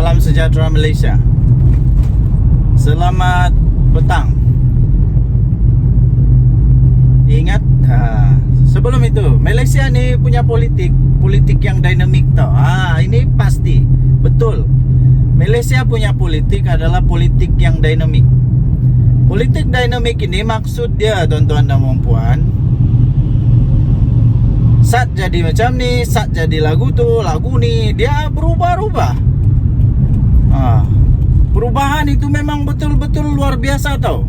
Salam sejahtera Malaysia. Selamat petang. Ingat, sebelum itu Malaysia ni punya politik yang dinamik tau. Ini pasti betul. Malaysia punya politik adalah politik yang dinamik. Politik dinamik ini maksud dia, tuan-tuan dan puan, saat jadi macam ni, saat jadi lagu tu, lagu ni, dia berubah-ubah. Perubahan itu memang betul-betul luar biasa tau.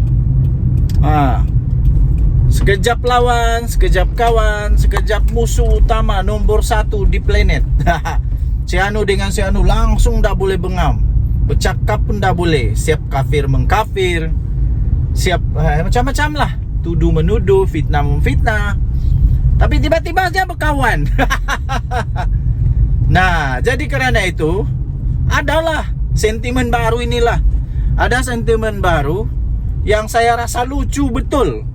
Sekejap lawan, sekejap kawan, sekejap musuh utama nombor 1 di planet. Si anu dengan si anu langsung dah boleh bengam. Bercakap pun dah boleh. Siap kafir mengkafir, siap macam-macam lah. Tuduh menuduh, fitnah memfitnah. Tapi tiba-tiba dia berkawan. Nah, jadi kerana itu adalah sentimen baru inilah. Ada sentimen baru yang saya rasa lucu betul.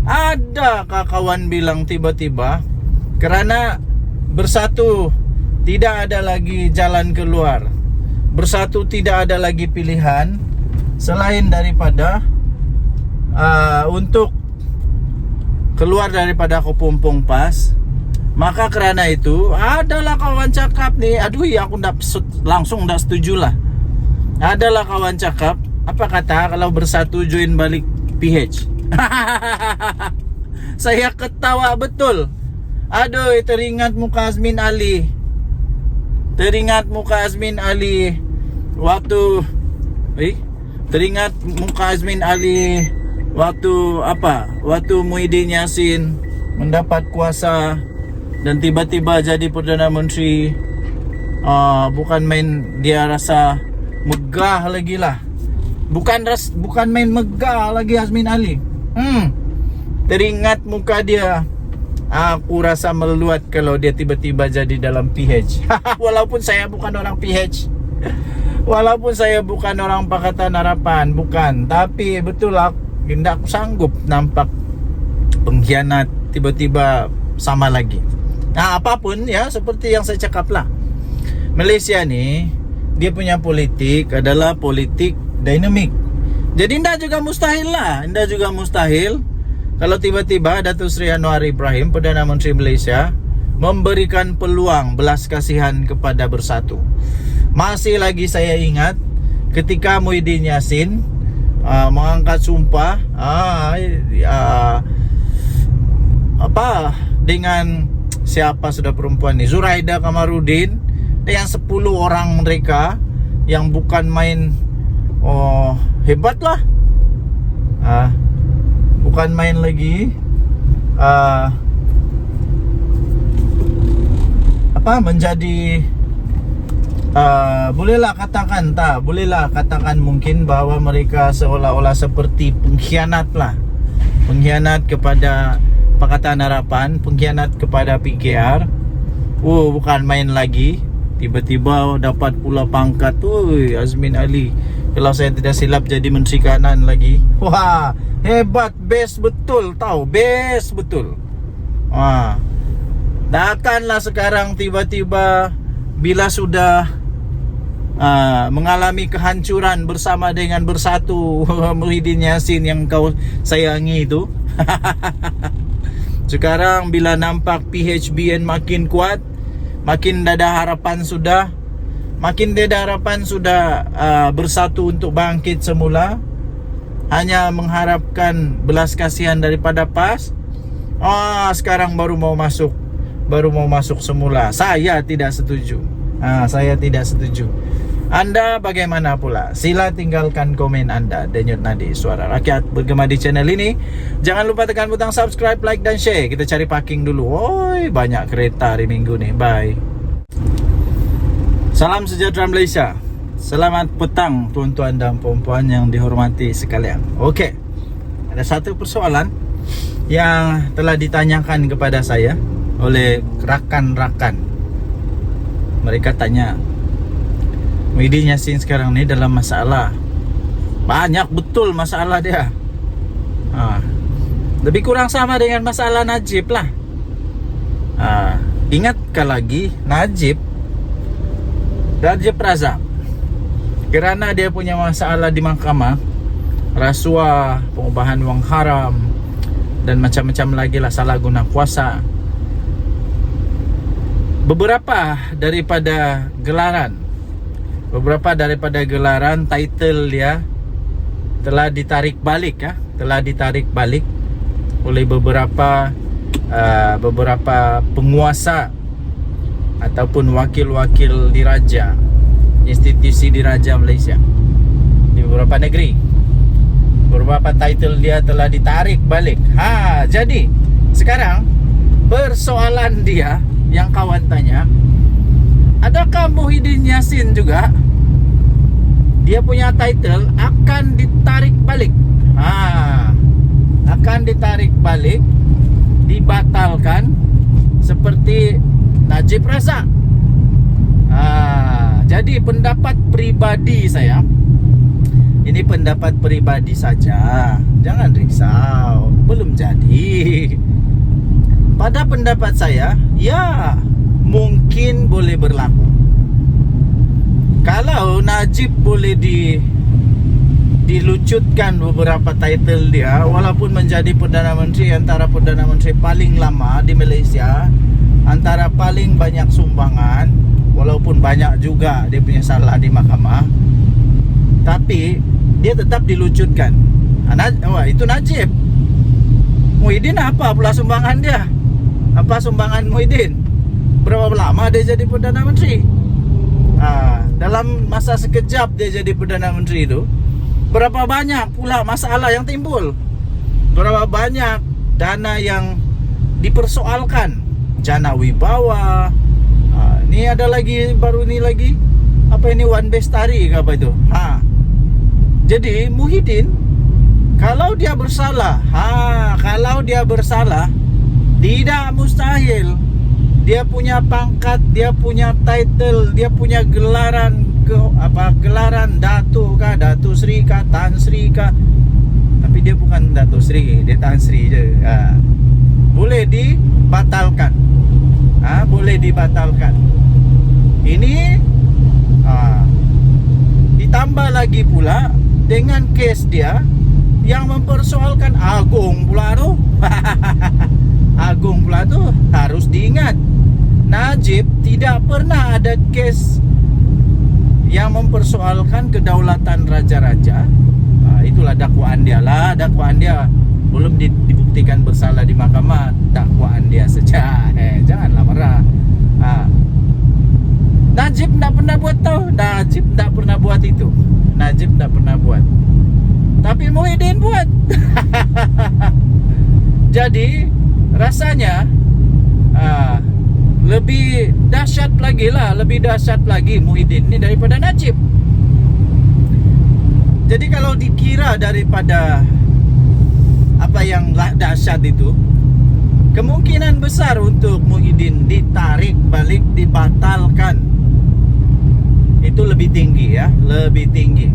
Ada kawan bilang tiba-tiba kerana bersatu tidak ada lagi jalan keluar, bersatu tidak ada lagi pilihan selain daripada untuk keluar daripada kepompong pas. Maka kerana itu adalah kawan cakap ni, aku langsung dah setuju lah. Adalah kawan cakap, apa kata kalau bersatu join balik PH. Saya ketawa betul. Teringat muka Azmin Ali. Teringat muka Azmin Ali waktu teringat muka Azmin Ali waktu apa? Waktu Muhyiddin Yassin mendapat kuasa dan tiba-tiba jadi Perdana Menteri. Bukan main dia rasa megah lagi lah. Bukan main megah lagi Azmin Ali. Teringat muka dia. Aku rasa meluat kalau dia tiba-tiba jadi dalam PH. Walaupun saya bukan orang PH. Walaupun saya bukan orang Pakatan Harapan, bukan. Tapi betul lah, tidak aku sanggup nampak pengkhianat tiba-tiba sama lagi. Apapun ya, seperti yang saya cakap lah. Malaysia ni, dia punya politik adalah politik dinamik. Jadi tidak juga mustahil lah. Tidak juga mustahil kalau tiba-tiba Datuk Seri Anwar Ibrahim, Perdana Menteri Malaysia, memberikan peluang belas kasihan kepada bersatu. Masih lagi saya ingat ketika Muhyiddin Yassin mengangkat sumpah dengan siapa sudah perempuan ni, Zuraida Kamarudin, dengan 10 orang mereka yang bukan main hebat lah. Bukan main lagi menjadi bolehlah katakan mungkin bahwa mereka seolah-olah seperti pengkhianat lah. Pengkhianat kepada Pakatan Harapan, pengkhianat kepada PKR. Bukan main lagi. Tiba-tiba dapat pula pangkat Azmin Ali, kalau saya tidak silap, jadi Menteri Kanan lagi. Wah, hebat, best betul tahu, best betul. Takkanlah sekarang tiba-tiba bila sudah mengalami kehancuran bersama dengan bersatu Muhyiddin Yassin yang kau sayangi itu. Sekarang bila nampak PHBN makin kuat, makin ada harapan sudah bersatu untuk bangkit semula, hanya mengharapkan belas kasihan daripada PAS. Sekarang baru mau masuk semula. Saya tidak setuju. Saya tidak setuju. Anda bagaimana pula? Sila tinggalkan komen anda. Denyut Nadi, Suara Rakyat bergema di channel ini. Jangan lupa tekan butang subscribe, like dan share. Kita cari parking dulu. Banyak kereta hari minggu nih. Bye. Salam sejahtera Malaysia. Selamat petang tuan-tuan dan puan-puan yang dihormati sekalian. Okey. Ada satu persoalan yang telah ditanyakan kepada saya oleh rakan-rakan. Mereka tanya, Muhyiddin Yassin sekarang ni dalam masalah. Banyak betul masalah dia. Lebih kurang sama dengan masalah Najib lah. Ingatkah lagi Najib Razak Kerana dia punya masalah di mahkamah, rasuah, pengubahan wang haram, dan macam-macam lagi lah, salah guna kuasa. Beberapa daripada gelaran title dia telah ditarik balik oleh beberapa penguasa ataupun wakil-wakil diraja, institusi diraja Malaysia di beberapa negeri. Beberapa title dia telah ditarik balik. Jadi sekarang persoalan dia yang kawan tanya, adakah Muhyiddin Yassin juga dia punya title akan ditarik balik? Akan ditarik balik, dibatalkan seperti Najib Razak. Jadi pendapat pribadi saya, ini pendapat pribadi saja, jangan risau, belum jadi. Pada pendapat saya, ya mungkin boleh berlaku. Kalau Najib boleh dilucutkan beberapa title dia, walaupun menjadi Perdana Menteri, antara Perdana Menteri paling lama di Malaysia, antara paling banyak sumbangan, walaupun banyak juga dia punya salah di mahkamah, tapi dia tetap dilucutkan. Itu Najib. Muhyiddin apa pula sumbangan dia? Apa sumbangan Muhyiddin? Berapa lama dia jadi Perdana Menteri? Dalam masa sekejap dia jadi Perdana Menteri itu, berapa banyak pula masalah yang timbul? Berapa banyak dana yang dipersoalkan? Jana Wibawa. Ini ada lagi, baru ini lagi, apa ini, Wan Bestari ke apa itu? Jadi Muhyiddin, kalau dia bersalah, tidak mustahil. Dia punya pangkat, dia punya title, dia punya gelaran gelaran Datuk kah, Datuk Sri kah, Tan Sri kah. Tapi dia bukan Datuk Sri, dia Tan Sri je. Boleh dibatalkan. Boleh dibatalkan. Ini ditambah lagi pula dengan kes dia yang mempersoalkan Agung pula tu. Agung pula tu harus diingat, Najib tidak pernah ada kes yang mempersoalkan kedaulatan raja-raja. Itulah dakwaan dia lah. Dakwaan dia belum dibuktikan bersalah di mahkamah. Dakwaan dia saja. Janganlah marah. Najib tak pernah buat tau. Najib tak pernah buat itu. Najib tak pernah buat. Tapi Muhyiddin buat. Jadi rasanya lebih dahsyat lagi lah, lebih dahsyat lagi Muhyiddin ni daripada Najib. Jadi kalau dikira daripada apa yang dahsyat itu, kemungkinan besar untuk Muhyiddin ditarik balik, dibatalkan, itu lebih tinggi ya, lebih tinggi.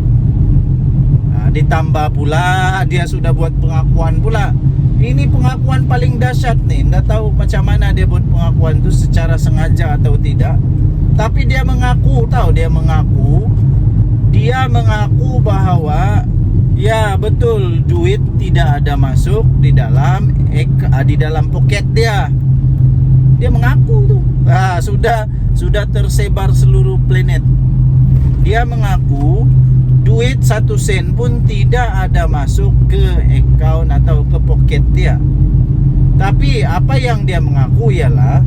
Ditambah pula dia sudah buat pengakuan pula. Ini pengakuan paling dahsyat nih. Nggak tahu macam mana dia buat pengakuan itu, secara sengaja atau tidak. Tapi dia mengaku, dia mengaku bahawa ya betul, duit tidak ada masuk di dalam poket dia. Dia mengaku tuh. Sudah tersebar seluruh planet. Dia mengaku duit 1 sen pun tidak ada masuk ke akaun atau ke poket dia. Tapi apa yang dia mengaku ialah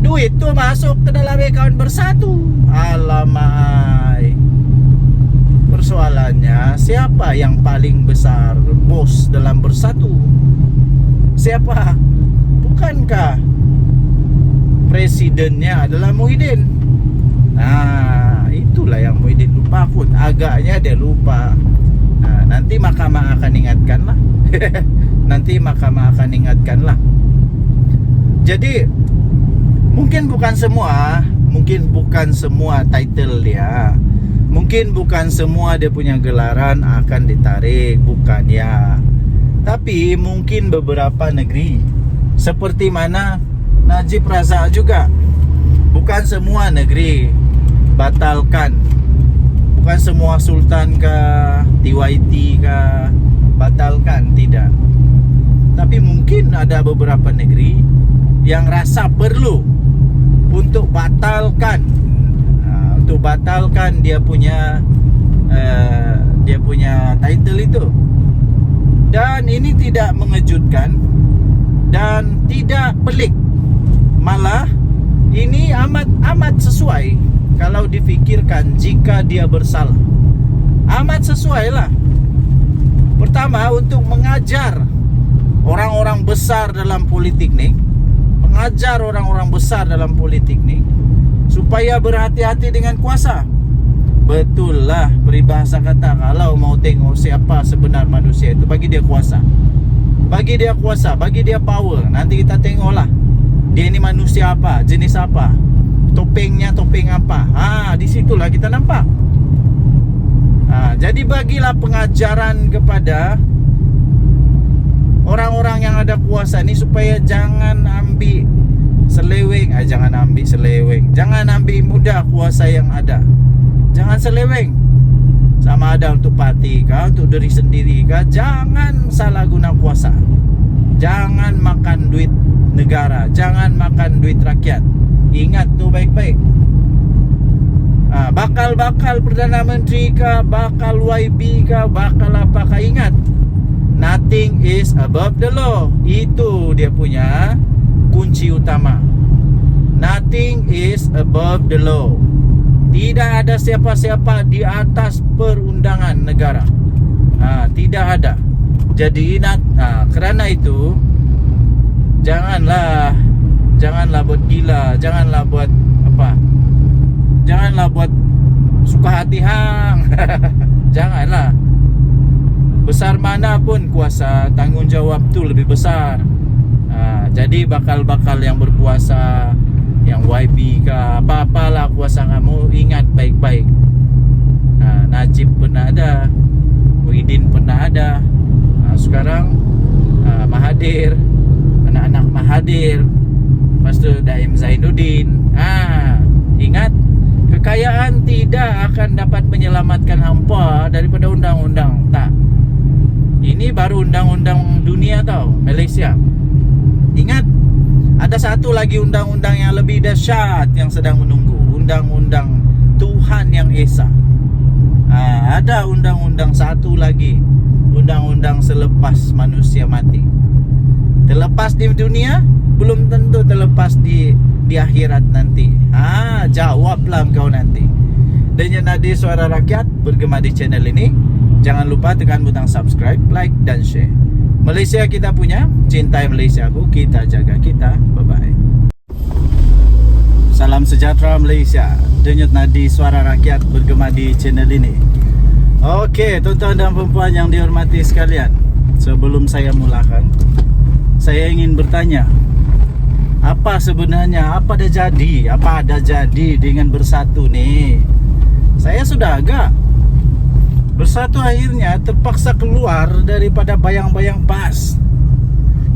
duit tu masuk ke dalam akaun Bersatu. Alamai. Persoalannya, siapa yang paling besar bos dalam Bersatu? Siapa? Bukankah presidennya adalah Muhyiddin? Itulah yang Muhyiddin lupa pun. Agaknya dia lupa. Nanti mahkamah akan ingatkan lah. Nanti mahkamah akan ingatkan lah. Jadi mungkin bukan semua title dia, mungkin bukan semua dia punya gelaran akan ditarik, bukan ya. Tapi mungkin beberapa negeri, seperti mana Najib Razak juga, bukan semua negeri batalkan, Bukan semua sultan kah, TYT kah batalkan, tidak. Tapi mungkin ada beberapa negeri yang rasa perlu untuk batalkan, dia punya title itu. Dan ini tidak mengejutkan dan tidak pelik, malah ini amat sesuai kalau difikirkan jika dia bersalah. Amat sesuai lah. Pertama, untuk mengajar orang-orang besar dalam politik nih, supaya berhati-hati dengan kuasa. Betul lah, peribahasa kata kalau mau tengok siapa sebenar manusia itu, bagi dia kuasa, bagi dia power. Nanti kita tengoklah dia ini manusia apa, jenis apa, topengnya topeng apa. Disitulah kita nampak. Jadi bagilah pengajaran kepada orang-orang yang ada kuasa ini supaya jangan ambil seleweng, jangan ambil mudah kuasa yang ada. Jangan seleweng. Sama ada untuk parti kah, untuk diri sendiri kah, jangan salah guna kuasa. Jangan makan duit negara, jangan makan duit rakyat. Ingat tu baik-baik. Bakal Perdana Menteri kah, bakal YB kah, bakal apakah, ingat, nothing is above the law. Itu dia punya kunci utama. Nothing is above the law. Tidak ada siapa-siapa di atas perundangan negara. Tidak ada. Jadi ingat, kerana itu janganlah buat gila, janganlah buat suka hati hang. Janganlah. Besar mana pun kuasa, tanggungjawab tu lebih besar. Jadi bakal yang berkuasa, yang YB kah, apa-apalah kuasa kamu, ingat baik-baik. Najib pernah ada, Muhyiddin pernah ada, sekarang Mahathir, anak-anak Mahathir, lepas tu Daim Zainuddin. Ingat, kekayaan tidak akan dapat menyelamatkan hampa daripada undang-undang. Tak. Ini baru undang-undang dunia tau, Malaysia. Ingat, ada satu lagi undang-undang yang lebih dahsyat yang sedang menunggu. Undang-undang Tuhan yang Esa. Ada undang-undang satu lagi, undang-undang selepas manusia mati. Terlepas di dunia, belum tentu terlepas di akhirat nanti. Jawablah kau nanti. Dan yang nadi Suara Rakyat bergema di channel ini. Jangan lupa tekan butang subscribe, like dan share. Malaysia kita punya, cintai Malaysiaku, kita jaga kita. Bye-bye. Salam sejahtera Malaysia. Denyut nadi Suara Rakyat bergema di channel ini. Okey, tuan-tuan dan puan yang dihormati sekalian, sebelum saya mulakan, saya ingin bertanya, apa ada jadi dengan Bersatu nih? Saya sudah agak Bersatu akhirnya terpaksa keluar daripada bayang-bayang PAS.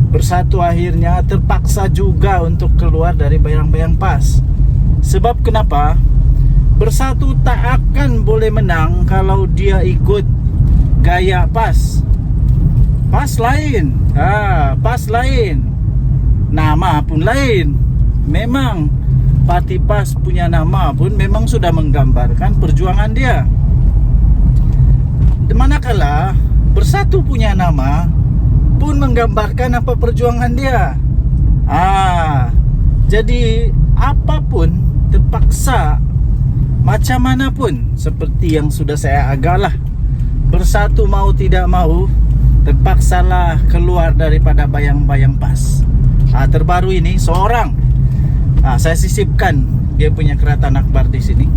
Bersatu akhirnya terpaksa juga untuk keluar dari bayang-bayang PAS. Sebab kenapa? Bersatu tak akan boleh menang kalau dia ikut gaya PAS. PAS lain. PAS lain. Nama pun lain. Memang parti PAS punya nama pun memang sudah menggambarkan perjuangan dia. Manakala Bersatu punya nama pun menggambarkan apa perjuangan dia. Jadi apapun terpaksa, macam mana pun, seperti yang sudah saya agaklah, Bersatu mau tidak mau terpaksalah keluar daripada bayang-bayang PAS. Terbaru ini seorang, saya sisipkan dia punya kereta akhbar di sini,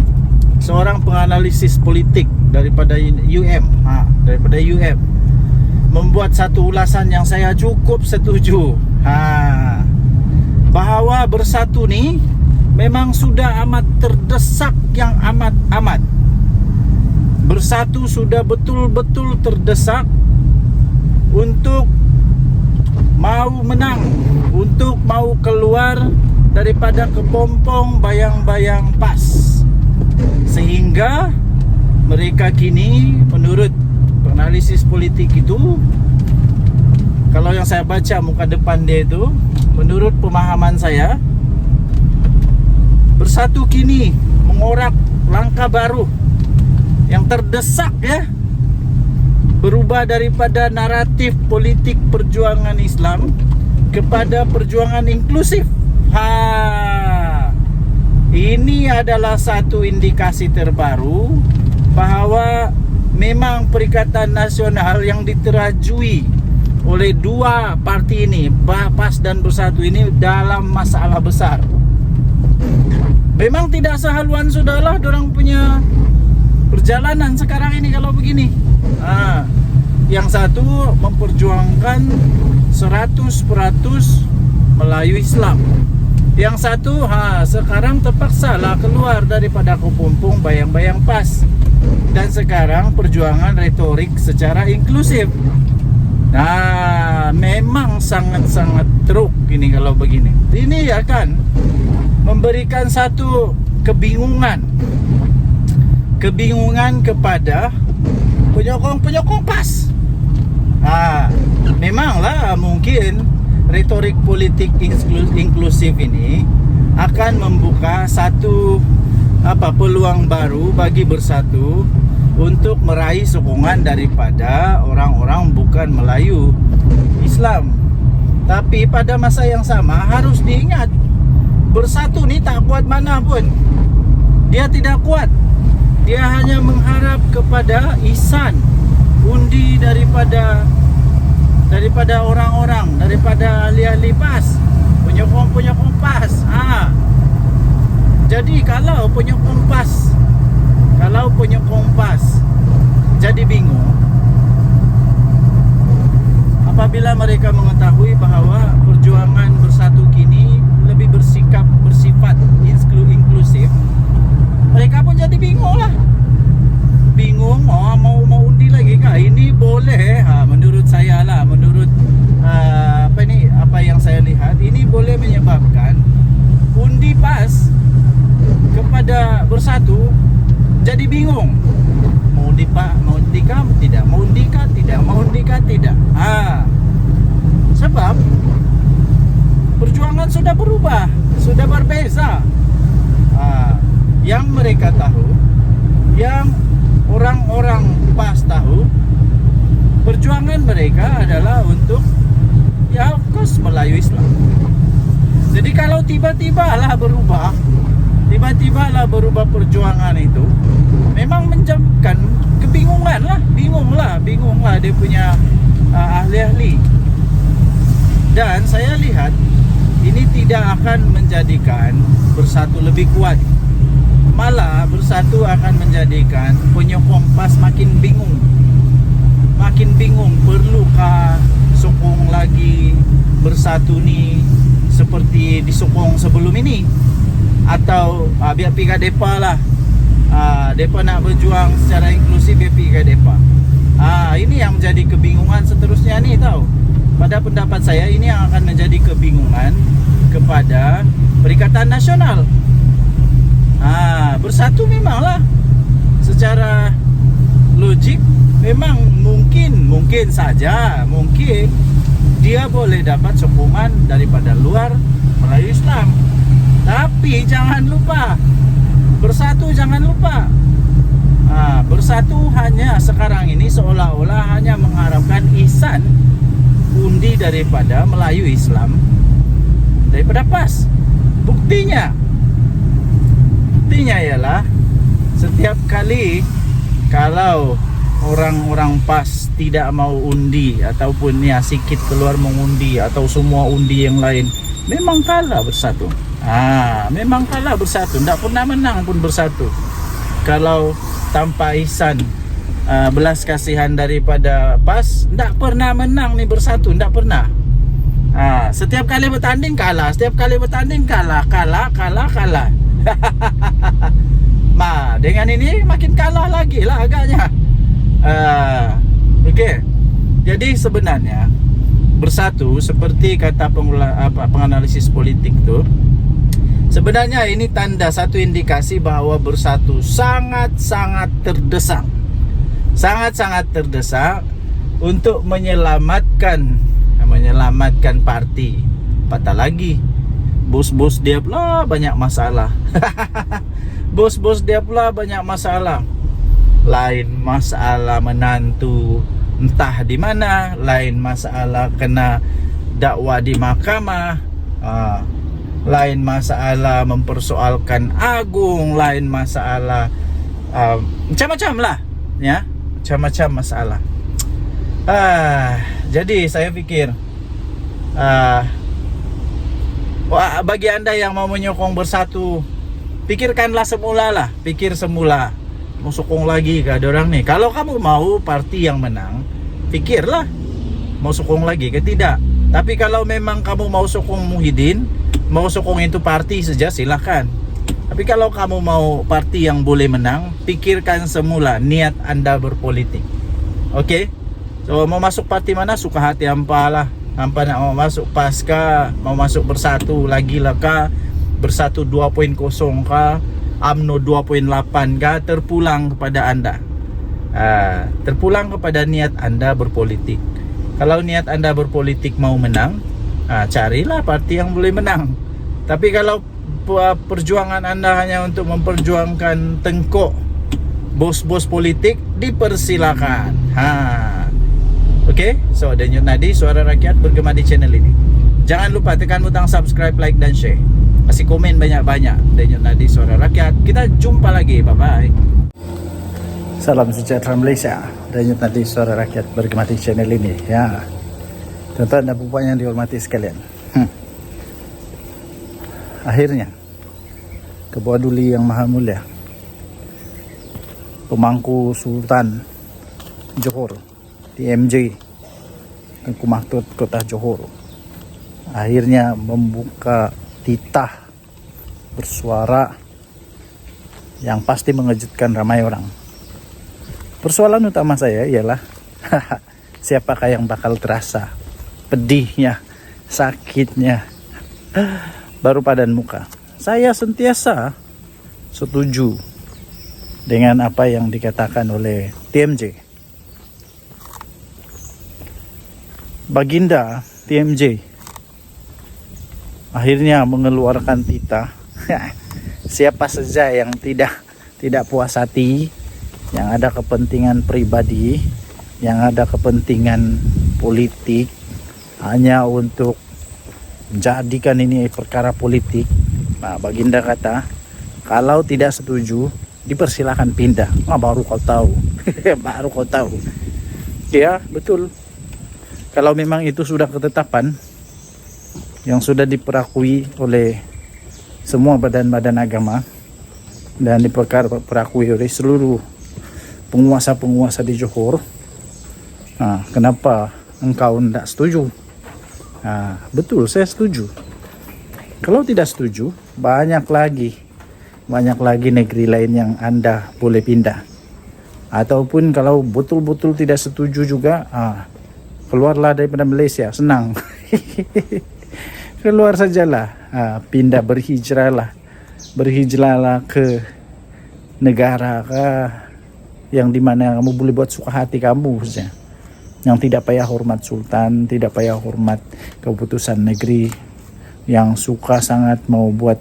seorang penganalisis politik daripada UM, membuat satu ulasan yang saya cukup setuju. Bahawa Bersatu ni memang sudah amat terdesak, yang amat. Bersatu sudah betul-betul terdesak untuk mau menang, untuk mau keluar daripada kepompong bayang-bayang PAS, sehingga mereka kini menurut analisis politik itu, kalau yang saya baca muka depan dia itu, menurut pemahaman saya, Bersatu kini mengorak langkah baru yang terdesak ya, berubah daripada naratif politik perjuangan Islam kepada perjuangan inklusif. Ini adalah satu indikasi terbaru bahwa memang Perikatan Nasional yang diterajui oleh dua parti ini, PAS dan Bersatu ini, dalam masalah besar. Memang tidak sehaluan sudahlah dorang punya perjalanan sekarang ini kalau begini. Yang satu memperjuangkan 100% Melayu Islam. Yang satu sekarang terpaksa lah keluar daripada kepompong bayang-bayang PAS. Dan sekarang perjuangan retorik secara inklusif. Memang sangat-sangat teruk ini kalau begini. Ini akan memberikan satu kebingungan kepada penyokong PAS. Memanglah mungkin retorik politik inklusif ini akan membuka satu peluang baru bagi Bersatu untuk meraih sokongan daripada orang-orang bukan Melayu Islam. Tapi pada masa yang sama harus diingat, Bersatu ni tak kuat mana pun. Dia tidak kuat. Dia hanya mengharap kepada ihsan, undi daripada orang-orang, daripada ahli-ahli PAS, penyokong PAS. Jadi kalau penyokong PAS jadi bingung apabila mereka mengetahui bahwa perjuangan Bersatu kini lebih bersifat inklusif, mereka pun jadi bingung lah. Bingung mau undi lagi kah? Ini boleh menurut saya lah, menurut apa yang saya lihat, ini boleh menyebabkan undi PAS kepada Bersatu jadi bingung. Mau undi kah tidak? Mau undi kah tidak? Mau undi kah tidak? Sebab perjuangan sudah berubah, sudah berbeza. Yang mereka tahu, yang orang-orang PAS tahu, perjuangan mereka adalah untuk of course Melayu Islam. Jadi kalau tiba-tiba lah berubah perjuangan itu, memang menjadikan kebingungan lah, bingung lah dia punya ahli-ahli. Dan saya lihat ini tidak akan menjadikan Bersatu lebih kuat. Malah Bersatu akan menjadikan penyokong PAS makin bingung. Perlukah sokong lagi Bersatu ni seperti disokong sebelum ini? Atau biar pergi ke depa lah, depa nak berjuang secara inklusif, biar pergi ke depa. Ini yang menjadi kebingungan seterusnya ni tau. Pada pendapat saya, ini yang akan menjadi kebingungan kepada Perikatan Nasional. Bersatu memanglah secara logik memang mungkin saja dia boleh dapat sokongan daripada luar Melayu Islam. Tapi jangan lupa, Bersatu jangan lupa, Bersatu hanya sekarang ini seolah-olah hanya mengharapkan ihsan, undi daripada Melayu Islam, daripada PAS. Buktinya ialah setiap kali kalau orang-orang PAS tidak mau undi ataupun sikit keluar mengundi atau semua undi yang lain, memang kalah Bersatu. Memang kalah Bersatu, tidak pernah menang pun Bersatu. Kalau tanpa ihsan, belas kasihan daripada PAS, tidak pernah menang nih Bersatu, tidak pernah. Setiap kali bertanding kalah, kalah. Dengan ini makin kalah lagi lah agaknya. Okey. Jadi sebenarnya Bersatu, seperti kata penganalisis politik tu, Sebenarnya ini tanda, satu indikasi bahwa Bersatu sangat-sangat terdesak. Sangat-sangat terdesak untuk menyelamatkan parti. Patah lagi, bos-bos dia pula banyak masalah. Bos-bos dia pula banyak masalah. Lain masalah menantu entah di mana, lain masalah kena dakwa di mahkamah, lain masalah mempersoalkan agung, lain masalah macam-macam lah, ya, macam-macam masalah. Jadi saya pikir bagi Anda yang mau menyokong Bersatu, pikirkanlah semula lah, pikir semula mau sokong lagi ke ada orang nih. Kalau kamu mau parti yang menang, pikirlah mau sokong lagi ke tidak. Tapi kalau memang kamu mau sokong Muhyiddin, mau sokong itu parti saja, silahkan. Tapi kalau kamu mau parti yang boleh menang, pikirkan semula niat Anda berpolitik. Oke? So mau masuk parti mana, suka hati hampa lah. Hampa nak mau masuk PAS kah, mau masuk Bersatu lagi lah kah, Bersatu 2.0 kah, UMNO 2.8 kah, terpulang kepada Anda. Terpulang kepada niat Anda berpolitik. Kalau niat Anda berpolitik mau menang, carilah parti yang boleh menang. Tapi kalau perjuangan Anda hanya untuk memperjuangkan tengkok bos-bos politik, dipersilakan. Oke, so Denyut Nadi, suara rakyat bergema di channel ini. Jangan lupa tekan butang subscribe, like dan share. Kasih komen banyak-banyak. Denyut Nadi, suara rakyat. Kita jumpa lagi, bye-bye. Salam sejahtera Malaysia. Denyut Nadi, suara rakyat bergema di channel ini, ya. Tuan-tuan dan puan yang dihormati sekalian. Akhirnya Ketua Duli Yang Maha Mulia, Pemangku Sultan Johor, TMJ Tengku Maktut Kota Johor, akhirnya membuka titah bersuara yang pasti mengejutkan ramai orang. Persoalan utama saya ialah siapakah yang bakal terasa pedihnya, sakitnya baru padan muka. Saya sentiasa setuju dengan apa yang dikatakan oleh TMJ. Baginda TMJ akhirnya mengeluarkan titah. Siapa saja yang tidak puas hati, yang ada kepentingan pribadi, yang ada kepentingan politik, hanya untuk menjadikan ini perkara politik, Baginda kata, kalau tidak setuju, dipersilakan pindah. Baru kau tahu. Baru kau tahu. Ya, betul. Kalau memang itu sudah ketetapan yang sudah diperakui oleh semua badan-badan agama dan diperakui oleh seluruh penguasa-penguasa di Johor, kenapa engkau tidak setuju? Betul, saya setuju. Kalau tidak setuju, banyak lagi negeri lain yang Anda boleh pindah. Ataupun kalau betul-betul tidak setuju juga, keluarlah daripada Malaysia, senang. Keluar sajalah, pindah, berhijrahlah ke negara yang dimana kamu boleh buat suka hati kamu saja, yang tidak payah hormat sultan, tidak payah hormat keputusan negeri, yang suka sangat mau buat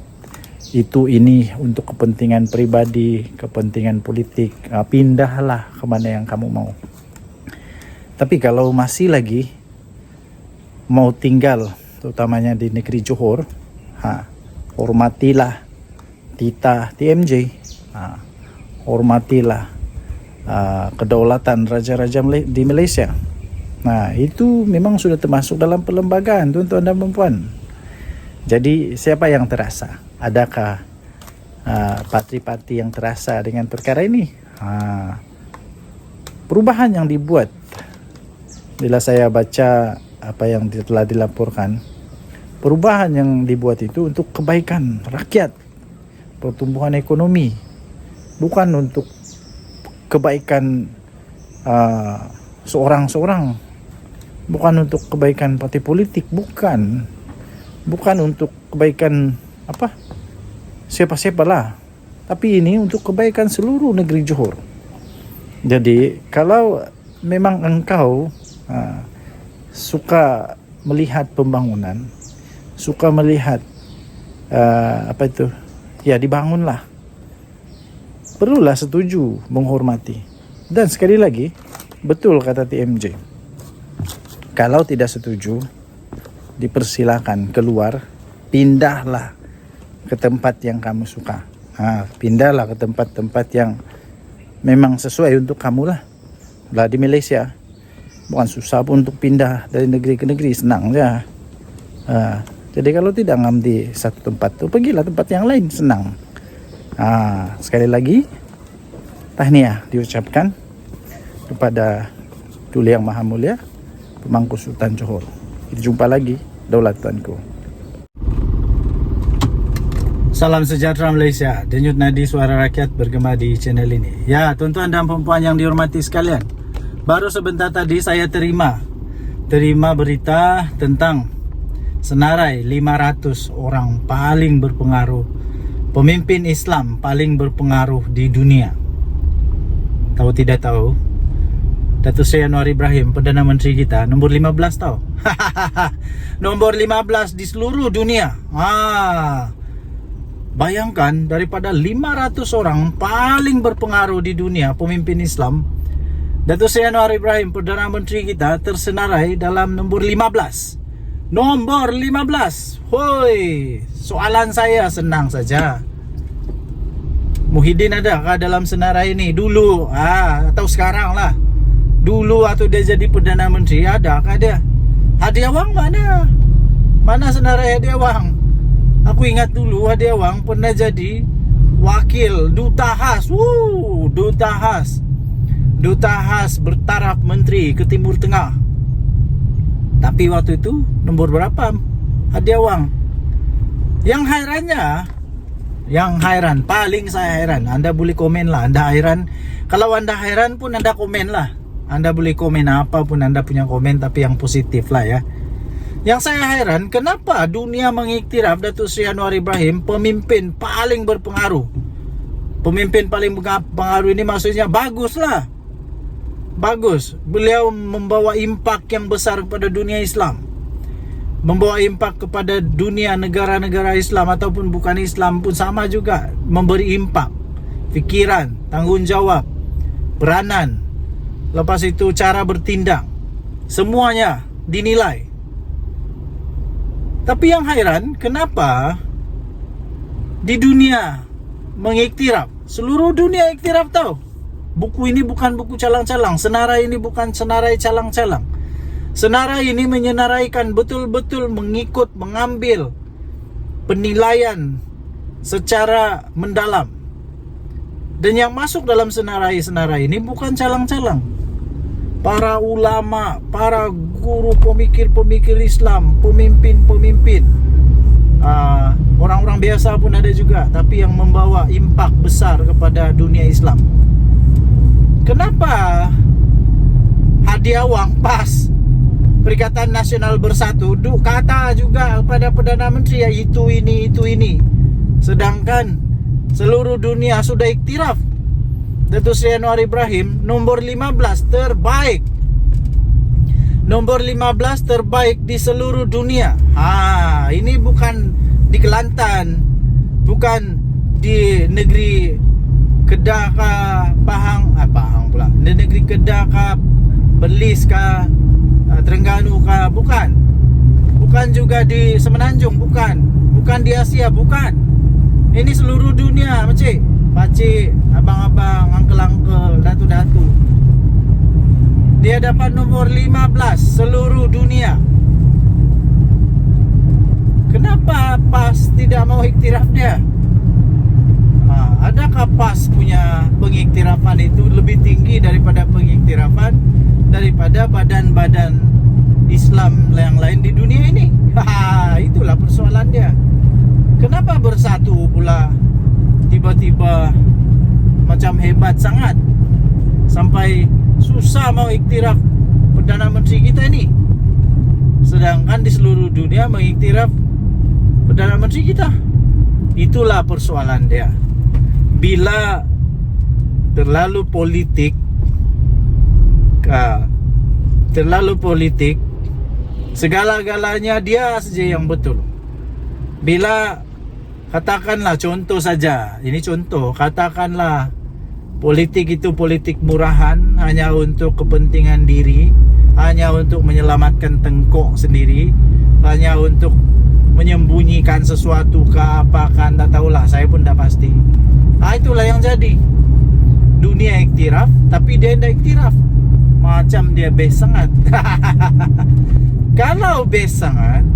itu ini untuk kepentingan pribadi, kepentingan politik, pindahlah kemana yang kamu mau. Tapi kalau masih lagi mau tinggal, terutamanya di negeri Johor, hormatilah titah TMJ, hormatilah kedaulatan raja-raja di Malaysia. Itu memang sudah termasuk dalam perlembagaan, tuan-tuan dan puan. Jadi siapa yang terasa? Adakah parti-parti yang terasa dengan perkara ini? Perubahan yang dibuat, bila saya baca apa yang telah dilaporkan, perubahan yang dibuat itu untuk kebaikan rakyat, pertumbuhan ekonomi, bukan untuk kebaikan seorang-seorang, bukan untuk kebaikan parti politik, bukan untuk kebaikan siapa-siapalah. Tapi ini untuk kebaikan seluruh negeri Johor. Jadi kalau memang engkau suka melihat pembangunan, suka melihat dibangunlah, perlulah setuju, menghormati. Dan sekali lagi, betul kata TMJ, kalau tidak setuju dipersilakan keluar, pindahlah ke tempat yang kamu suka. Pindahlah ke tempat-tempat yang memang sesuai untuk kamu lah. Di Malaysia bukan susah pun untuk pindah dari negeri ke negeri, senang saja. Jadi kalau tidak ngam di satu tempat tu, pergilah tempat yang lain, senang. Sekali lagi tahniah diucapkan kepada Tuli Yang Maha Mulia Pemangku Sultan Johor. Kita jumpa lagi, daulat tuanku. Salam sejahtera Malaysia. Denyut nadi suara rakyat bergema di channel ini. Ya, tuan-tuan dan puan-puan yang dihormati sekalian, baru sebentar tadi saya terima berita tentang senarai 500 orang paling berpengaruh, pemimpin Islam paling berpengaruh di dunia. Tahu tidak tahu, Datuk Seri Anwar Ibrahim, Perdana Menteri kita, nombor 15 tahu. Nombor 15 di seluruh dunia. Bayangkan, daripada 500 orang paling berpengaruh di dunia, pemimpin Islam, Datuk Seri Anwar Ibrahim, Perdana Menteri kita, tersenarai dalam nombor 15. Nombor 15. Hoi, soalan saya senang saja. Muhyiddin adakah dalam senarai ini? Dulu, atau sekarang lah. Dulu atau dia jadi Perdana Menteri, adakah dia? Hadi Awang mana? Mana senarai Hadi Awang? Aku ingat dulu Hadi Awang pernah jadi wakil duta khas. Duta khas bertaraf menteri ke Timur Tengah. Tapi waktu itu nombor berapa Hadi Awang? Yang heran, paling saya heran. Anda boleh komen lah, Anda heran. Kalau Anda heran pun Anda komen lah. Anda boleh komen apapun Anda punya komen, tapi yang positif lah ya. Yang saya heran, kenapa dunia mengiktiraf Datuk Seri Anwar Ibrahim pemimpin paling berpengaruh. Pemimpin paling berpengaruh ini maksudnya bagus lah. Bagus. Beliau membawa impak yang besar kepada dunia Islam, membawa impak kepada dunia negara-negara Islam ataupun bukan Islam pun sama juga. Memberi impak, fikiran, tanggungjawab, peranan, lepas itu cara bertindak, semuanya dinilai. Tapi yang heran, kenapa di dunia mengiktiraf, seluruh dunia iktiraf tahu, buku ini bukan buku calang-calang, senarai ini bukan senarai calang-calang. Senarai ini menyenaraikan betul-betul mengikut, mengambil penilaian secara mendalam. Dan yang masuk dalam senarai ini bukan calang-calang. Para ulama, para guru, pemikir-pemikir Islam, pemimpin-pemimpin, orang-orang biasa pun ada juga, tapi yang membawa impak besar kepada dunia Islam. Kenapa Hadi Awang pas Perikatan Nasional Bersatu kata juga kepada Perdana Menteri ya itu ini. Sedangkan seluruh dunia sudah iktiraf Datuk Seri Anwar Ibrahim nombor 15 terbaik. Nomor 15 terbaik di seluruh dunia. Ini bukan di Kelantan, bukan di negeri Kedah kah, Pahang pula. Di negeri Kedah kah, Perlis kah, Terengganu kah, bukan. Bukan juga di Semenanjung, bukan di Asia, bukan. Ini seluruh dunia, pakcik, abang-abang, angkel-angkel, datu-datu. Dia dapat nomor 15 seluruh dunia. Kenapa PAS tidak mau iktiraf dia? Adakah PAS punya pengiktirafan itu lebih tinggi daripada pengiktirafan daripada badan-badan Islam yang lain di dunia ini? Itulah persoalan dia. Kenapa bersatu pula tiba-tiba macam hebat sangat sampai susah mau iktiraf Perdana Menteri kita ini, sedangkan di seluruh dunia mengiktiraf Perdana Menteri kita. Itulah persoalan dia. Bila terlalu politik, segala-galanya dia saja yang betul. Bila katakanlah contoh saja, ini contoh, katakanlah politik itu politik murahan, hanya untuk kepentingan diri, hanya untuk menyelamatkan tengkok sendiri, hanya untuk menyembunyikan sesuatu ke apa kan, tak tahulah, saya pun tak pasti. Itulah yang jadi. Dunia iktiraf, tapi dia tidak iktiraf. Macam dia best sangat. Kalau best sangat,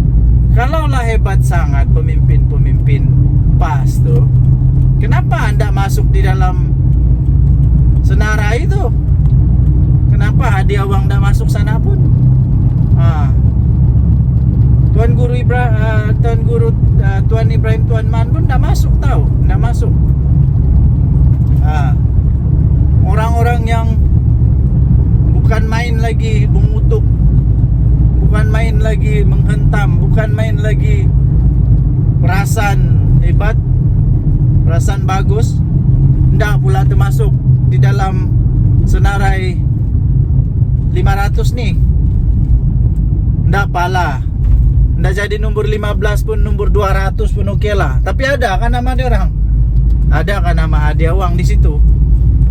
kalaulah hebat sangat pemimpin-pemimpin PAS tu, kenapa anda masuk di dalam senara itu? Kenapa hadiah wang dah masuk sana pun? Tuan Ibrahim Tuan Man pun dah masuk, tahu? Dah masuk. Orang-orang yang bukan main lagi mengutuk, bukan main lagi menghentam, bukan main lagi perasaan hebat, perasaan bagus, ndak pula termasuk di dalam senarai 500 ni. Ndak pala, ndak jadi nombor 15 pun, nombor 200 pun okey lah. Tapi ada kan nama dia orang? Ada kan nama hadiah wang di situ?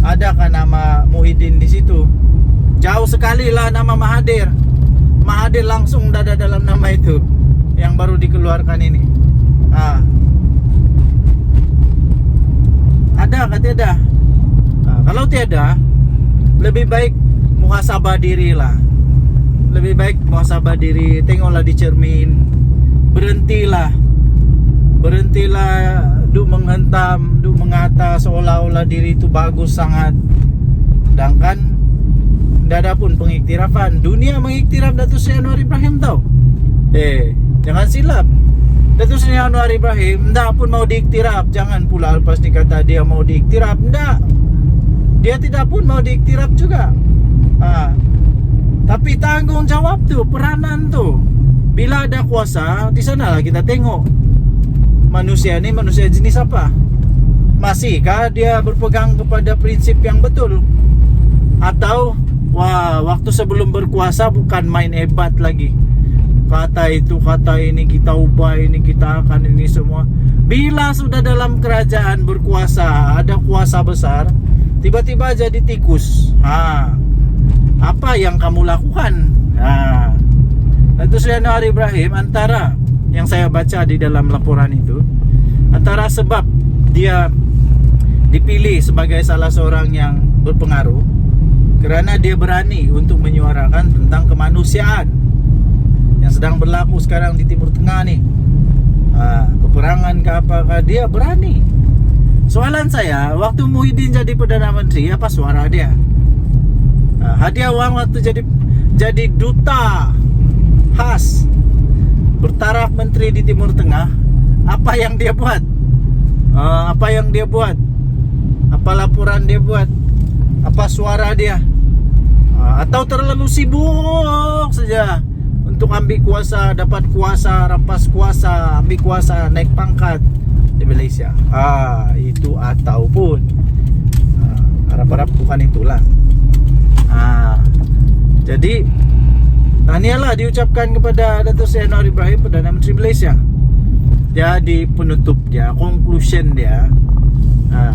Ada kan nama Muhyiddin di situ? Jauh sekali lah nama Mahathir. Mahathir langsung dah ada dalam nama itu yang baru dikeluarkan ini. Ada kah tiada? Kalau tiada, lebih baik muhasabah diri lah. Lebih baik muhasabah diri. Tengoklah di cermin. Berhentilah duk menghentam, duk mengata seolah-olah diri itu bagus sangat. Sedangkan tidak ada pun pengiktirafan. Dunia mengiktiraf Datuk Seri Anwar Ibrahim tau. Jangan silap. Datuk Seri Anwar Ibrahim tidak pun mau diiktiraf. Jangan pula lepas ni kata dia mau diiktiraf. Tidak. Dia tidak pun mau diiktiraf juga. Tapi tanggung jawab tu, peranan tu, bila ada kuasa, di sanalah kita tengok manusia ni manusia jenis apa. Masihkah dia berpegang kepada prinsip yang betul? Atau waktu sebelum berkuasa bukan main hebat lagi, kata itu, kata ini, kita ubah ini, kita akan ini semua. Bila sudah dalam kerajaan berkuasa, ada kuasa besar, tiba-tiba jadi tikus. Apa yang kamu lakukan? Datuk Seri Anwar Ibrahim, antara yang saya baca di dalam laporan itu, antara sebab dia dipilih sebagai salah seorang yang berpengaruh kerana dia berani untuk menyuarakan tentang kemanusiaan yang sedang berlaku sekarang di Timur Tengah ni. Peperangan ke apakah, dia berani. Soalan saya, waktu Muhyiddin jadi Perdana Menteri, apa suara dia? Hadiah wang waktu jadi duta khas bertaraf menteri di Timur Tengah, apa yang dia buat? Apa yang dia buat? Apa laporan dia buat? Apa suara dia? Atau terlalu sibuk saja untuk ambil kuasa, dapat kuasa, rampas kuasa, ambil kuasa, naik pangkat di Malaysia? Itu ataupun harap-harap bukan itulah. Jadi tahniahlah diucapkan kepada Datuk Seri Anwar Ibrahim, Perdana Menteri Malaysia. Jadi penutup dia, conclusion dia,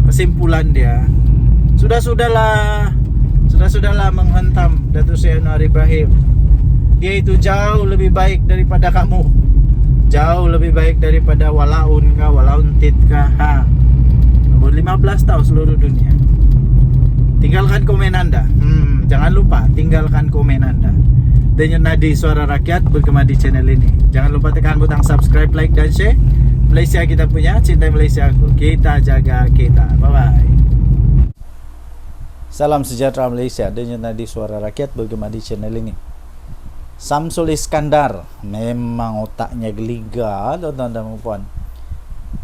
kesimpulan dia, Sudahlah menghentam Datuk Seri Anwar Ibrahim. Dia itu jauh lebih baik daripada kamu, jauh lebih baik daripada Walaun kah, Walauntit kah. Nomor 15 tahu seluruh dunia. Tinggalkan komen anda. Jangan lupa tinggalkan komen anda. Denyut nadi suara rakyat bergema di channel ini. Jangan lupa tekan butang subscribe, like dan share. Malaysia kita punya, cinta Malaysia aku. Kita jaga kita. Bye bye. Salam sejahtera Malaysia. Denyut nadi suara rakyat bergema di channel ini. Samsul Iskandar memang otaknya geliga, tuan-tuan dan puan.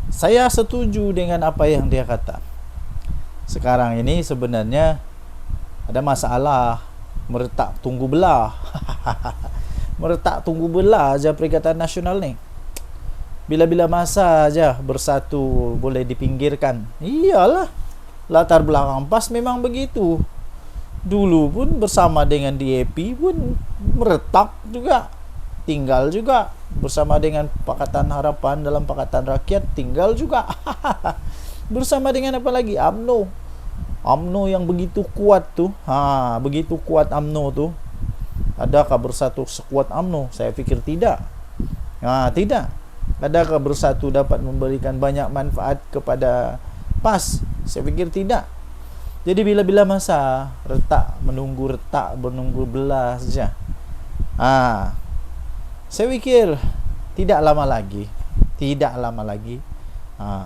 Saya setuju dengan apa yang dia kata. Sekarang ini sebenarnya ada masalah meretak tunggu belah. Meretak tunggu belah aja Perikatan Nasional ni. Bila-bila masa aja bersatu boleh dipinggirkan. Iyalah, latar belakang PAS memang begitu. Dulu pun bersama dengan DAP pun meretak juga, tinggal juga. Bersama dengan Pakatan Harapan dalam Pakatan Rakyat tinggal juga. Bersama dengan apa lagi? UMNO yang begitu kuat tuh. Begitu kuat UMNO tuh. Adakah bersatu sekuat UMNO? Saya pikir tidak. Tidak. Adakah bersatu dapat memberikan banyak manfaat kepada PAS? Saya pikir tidak. Jadi bila-bila masa menunggu belah saja. Saya pikir tidak lama lagi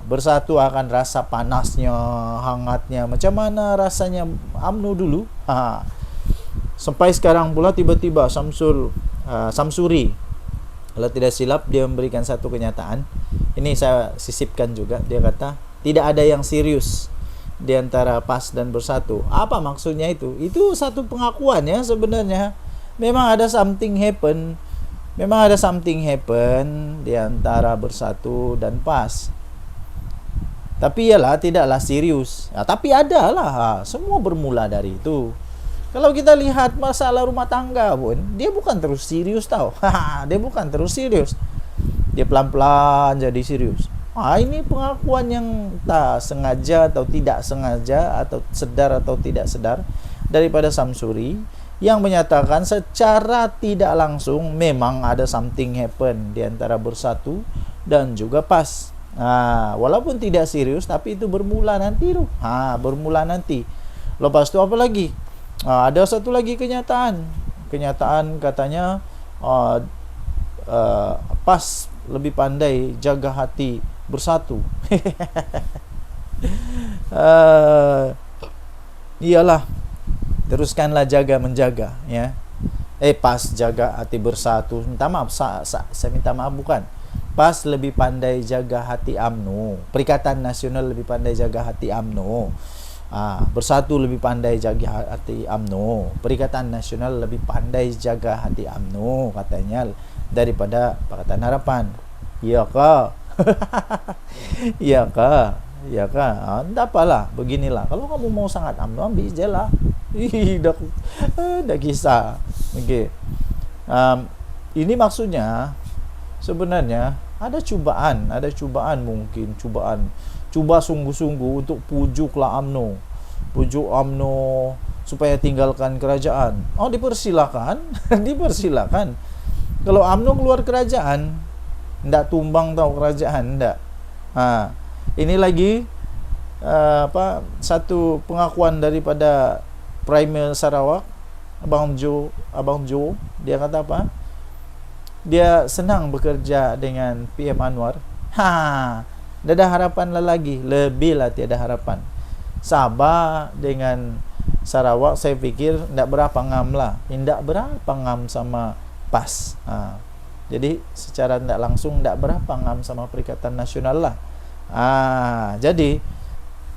bersatu akan rasa panasnya, hangatnya. Macam mana rasanya UMNO dulu? Sampai sekarang pula tiba-tiba Samsuri, kalau tidak silap, dia memberikan satu kenyataan. Ini saya sisipkan juga. Dia kata tidak ada yang serius di antara PAS dan bersatu. Apa maksudnya itu? Itu satu pengakuan ya sebenarnya. Memang ada something happen di antara bersatu dan PAS. Tapi ialah tidaklah serius. Tapi ada lah. Semua bermula dari itu. Kalau kita lihat masalah rumah tangga pun, dia bukan terus serius tau. Dia bukan terus serius. Dia pelan-pelan jadi serius. Ini pengakuan yang tak sengaja atau tidak sengaja, atau sedar atau tidak sedar, daripada Samsuri, yang menyatakan secara tidak langsung memang ada something happen di antara bersatu dan juga PAS. Walaupun tidak serius, tapi itu bermula nanti. Bermula nanti. Lepas itu apa lagi? Ada satu lagi kenyataan katanya PAS lebih pandai jaga hati bersatu. Iyalah, teruskanlah jaga menjaga ya. PAS jaga hati bersatu. Minta maaf, saya minta maaf, bukan. PAS lebih pandai jaga hati UMNO. Perikatan Nasional lebih pandai jaga hati UMNO. Bersatu lebih pandai jaga hati UMNO. Perikatan Nasional lebih pandai jaga hati UMNO katanya daripada Pakatan Harapan. Iya kah? Iya kah? Tidak apalah, beginilah. Kalau kamu mau sangat UMNO, ambil je lah. Dah kisah. Okay. Ini maksudnya sebenarnya ada cubaan mungkin, cuba sungguh-sungguh untuk pujuklah UMNO supaya tinggalkan kerajaan. Dipersilakan. Dipersilakan. Kalau UMNO keluar kerajaan, ndak tumbang tahu kerajaan, ndak. Ini lagi satu pengakuan daripada Premier Sarawak, Abang Jo, dia kata apa? Dia senang bekerja dengan PM Anwar. Dah ada harapan lagi, lebih lah tiada harapan. Sabah dengan Sarawak saya pikir ndak berapa ngam lah. Ndak berapa ngam sama PAS. Jadi secara tidak langsung tidak berapa ngam sama Perikatan Nasional lah. Jadi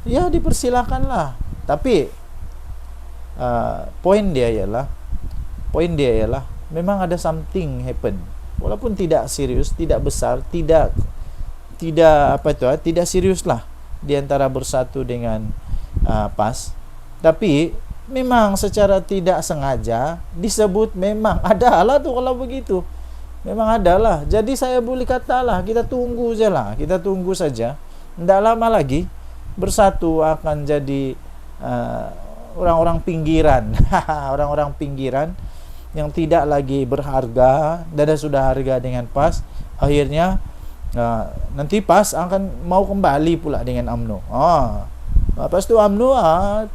ya dipersilakanlah. Tapi poin dia ialah memang ada something happen. Walaupun tidak serius, tidak besar, tidak serius lah di antara bersatu dengan PAS. Tapi memang secara tidak sengaja disebut, memang ada lah tuh kalau begitu. Memang ada lah. Jadi saya boleh katalah, kita tunggu saja. Tidak lama lagi bersatu akan jadi orang-orang pinggiran. Orang-orang pinggiran yang tidak lagi berharga, dan sudah harga dengan PAS. Akhirnya nanti PAS akan mau kembali pula dengan UMNO. Lepas tu UMNO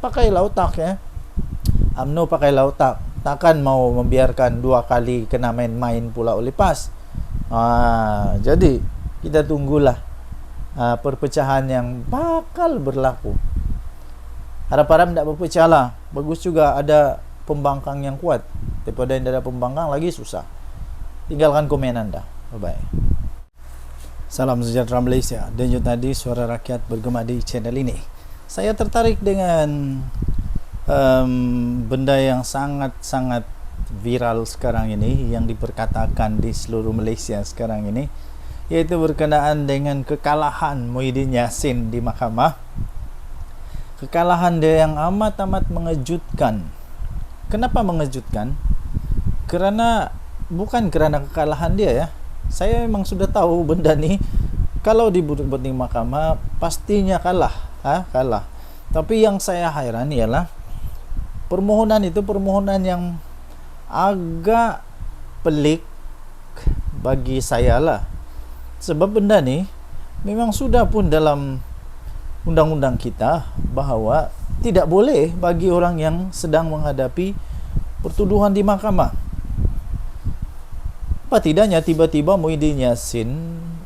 pakailah otak ya. UMNO pakailah otak. Takkan mau membiarkan dua kali kena main-main pula oleh PAS. Jadi kita tunggulah perpecahan yang bakal berlaku. Harap-harap tidak berpecah lah. Bagus juga ada pembangkang yang kuat. Daripada yang ada pembangkang lagi susah. Tinggalkan komen anda. Bye-bye. Salam sejahtera Malaysia. Denyut nadi suara rakyat bergema di channel ini. Saya tertarik dengan benda yang sangat-sangat viral sekarang ini, yang diperkatakan di seluruh Malaysia sekarang ini, yaitu berkenaan dengan kekalahan Muhyiddin Yassin di mahkamah. Kekalahan dia yang amat-amat mengejutkan. Kenapa mengejutkan? Bukan kerana kekalahan dia ya. Saya memang sudah tahu benda ni kalau dibuat di mahkamah pastinya kalah, kalah. Tapi yang saya hairan ialah permohonan itu permohonan yang agak pelik bagi saya lah. Sebab benda ni memang sudah pun dalam undang-undang kita bahawa tidak boleh bagi orang yang sedang menghadapi pertuduhan di mahkamah. Apa tidaknya tiba-tiba Muhyiddin Yassin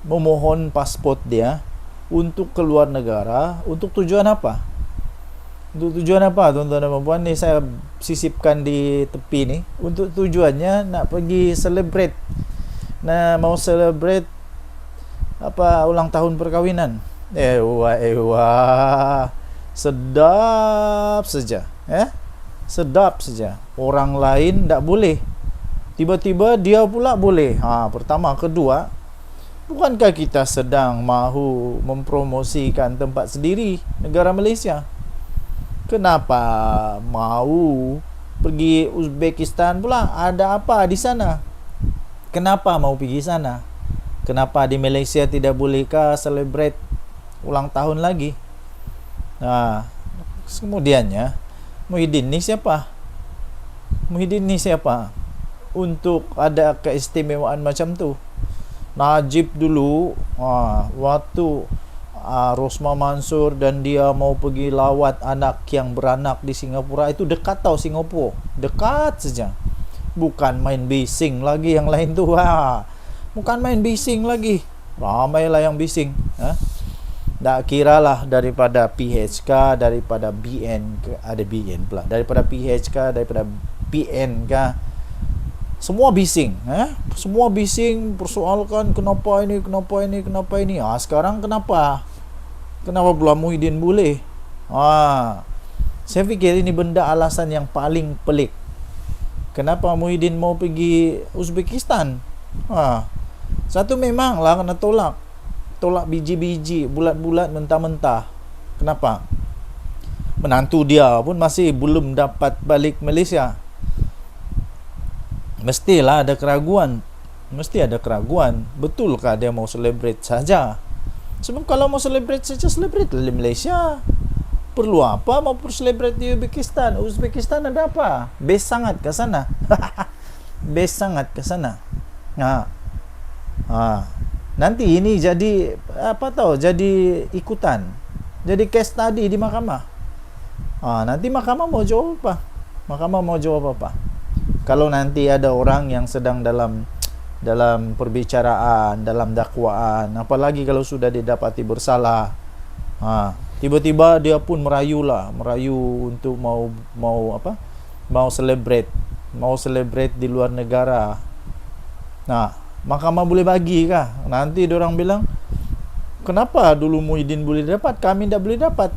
memohon pasport dia untuk keluar negara. Untuk tujuan apa? Untuk tujuan apa, tuan-tuan dan puan? Ni saya sisipkan di tepi ni. Untuk tujuannya nak pergi celebrate, mau celebrate ulang tahun perkahwinan. Sedap saja, sedap saja. Orang lain tak boleh, tiba-tiba dia pula boleh. Pertama, kedua, bukankah kita sedang mahu mempromosikan tempat sendiri negara Malaysia? Kenapa mau pergi Uzbekistan pula? Ada apa di sana? Kenapa mau pergi sana? Kenapa di Malaysia tidak bolehkah celebrate ulang tahun lagi? Kemudiannya Muhyiddin ni siapa? Muhyiddin ni siapa untuk ada keistimewaan macam tu? Najib dulu waktu Rosmah Mansur dan dia mau pergi lawat anak yang beranak di Singapura, itu dekat tau Singapura, dekat saja. Bukan main bising lagi yang lain tu. Bukan main bising lagi. Ramailah yang bising. Tak kiralah daripada PHK, daripada BN ke, ada BN pula, daripada PHK, daripada BN ke, semua bising. Semua bising persoalkan kenapa ini. Sekarang kenapa pula Muhyiddin boleh? Saya fikir ini benda alasan yang paling pelik. Kenapa Muhyiddin mau pergi Uzbekistan? Satu memanglah kena tolak biji-biji, bulat-bulat, mentah-mentah. Kenapa? Menantu dia pun masih belum dapat balik Malaysia. Mestilah ada keraguan. Betulkah dia mau celebrate saja? Sebab kalau mau celebrate saja, celebrate di Malaysia. Perlu apa mau celebrate di Uzbekistan? Uzbekistan ada apa? Best sangat ke sana. Nanti ini jadi jadi ikutan, jadi case study di mahkamah. Nanti mahkamah mau jawab apa? Kalau nanti ada orang yang sedang dalam perbicaraan, dalam dakwaan, apalagi kalau sudah didapati bersalah, tiba-tiba dia pun merayu untuk mau celebrate di luar negara. Mahkamah boleh bagi kah? Nanti diorang bilang, kenapa dulu Muhyiddin boleh dapat, kami tak boleh dapat?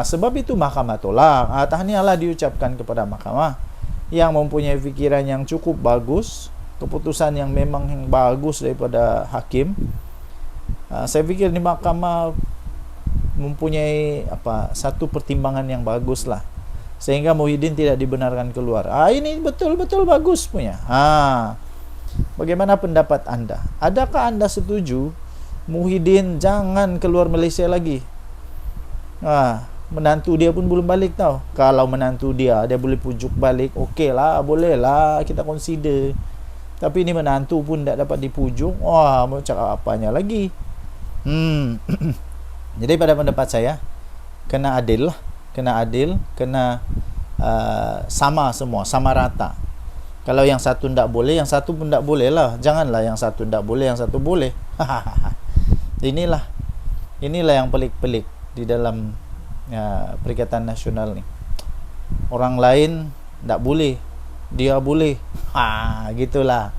Sebab itu mahkamah tolak. Tahniahlah diucapkan kepada mahkamah yang mempunyai fikiran yang cukup bagus, keputusan yang memang yang bagus daripada hakim. Saya fikir di mahkamah mempunyai satu pertimbangan yang bagus lah, sehingga Muhyiddin tidak dibenarkan keluar. Ini betul-betul bagus punya. Bagaimana pendapat anda? Adakah anda setuju Muhyiddin jangan keluar Malaysia lagi? Menantu dia pun belum balik tau. Kalau menantu dia boleh pujuk balik, okey lah, boleh lah kita consider. Tapi ini menantu pun tak dapat dipujuk. Mau cakap apanya lagi? Jadi pada pendapat saya, kena adil lah. Kena sama semua, sama rata. Kalau yang satu tak boleh, yang satu pun tak boleh lah. Janganlah yang satu tak boleh, yang satu boleh. Inilah yang pelik-pelik di dalam Perikatan Nasional ni. Orang lain tak boleh, dia boleh. Gitulah.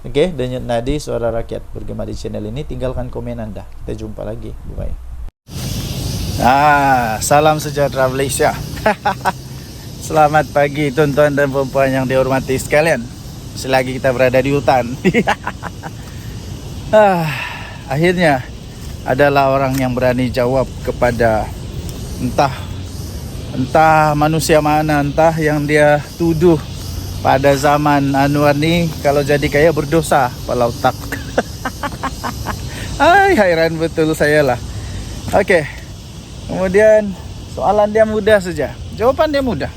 Okey, Denyut Nadi, Suara Rakyat bergema di channel ini. Tinggalkan komen anda. Kita jumpa lagi. Bye. Salam sejahtera Malaysia. Selamat pagi tuan-tuan dan puan-puan yang dihormati sekalian. Selagi kita berada di hutan. akhirnya adalah orang yang berani jawab kepada entah manusia mana, entah yang dia tuduh pada zaman Anwar ni kalau jadi kaya berdosa kepala otak. Ay, hairan betul saya lah. Oke. Kemudian soalan dia mudah saja, jawaban dia mudah.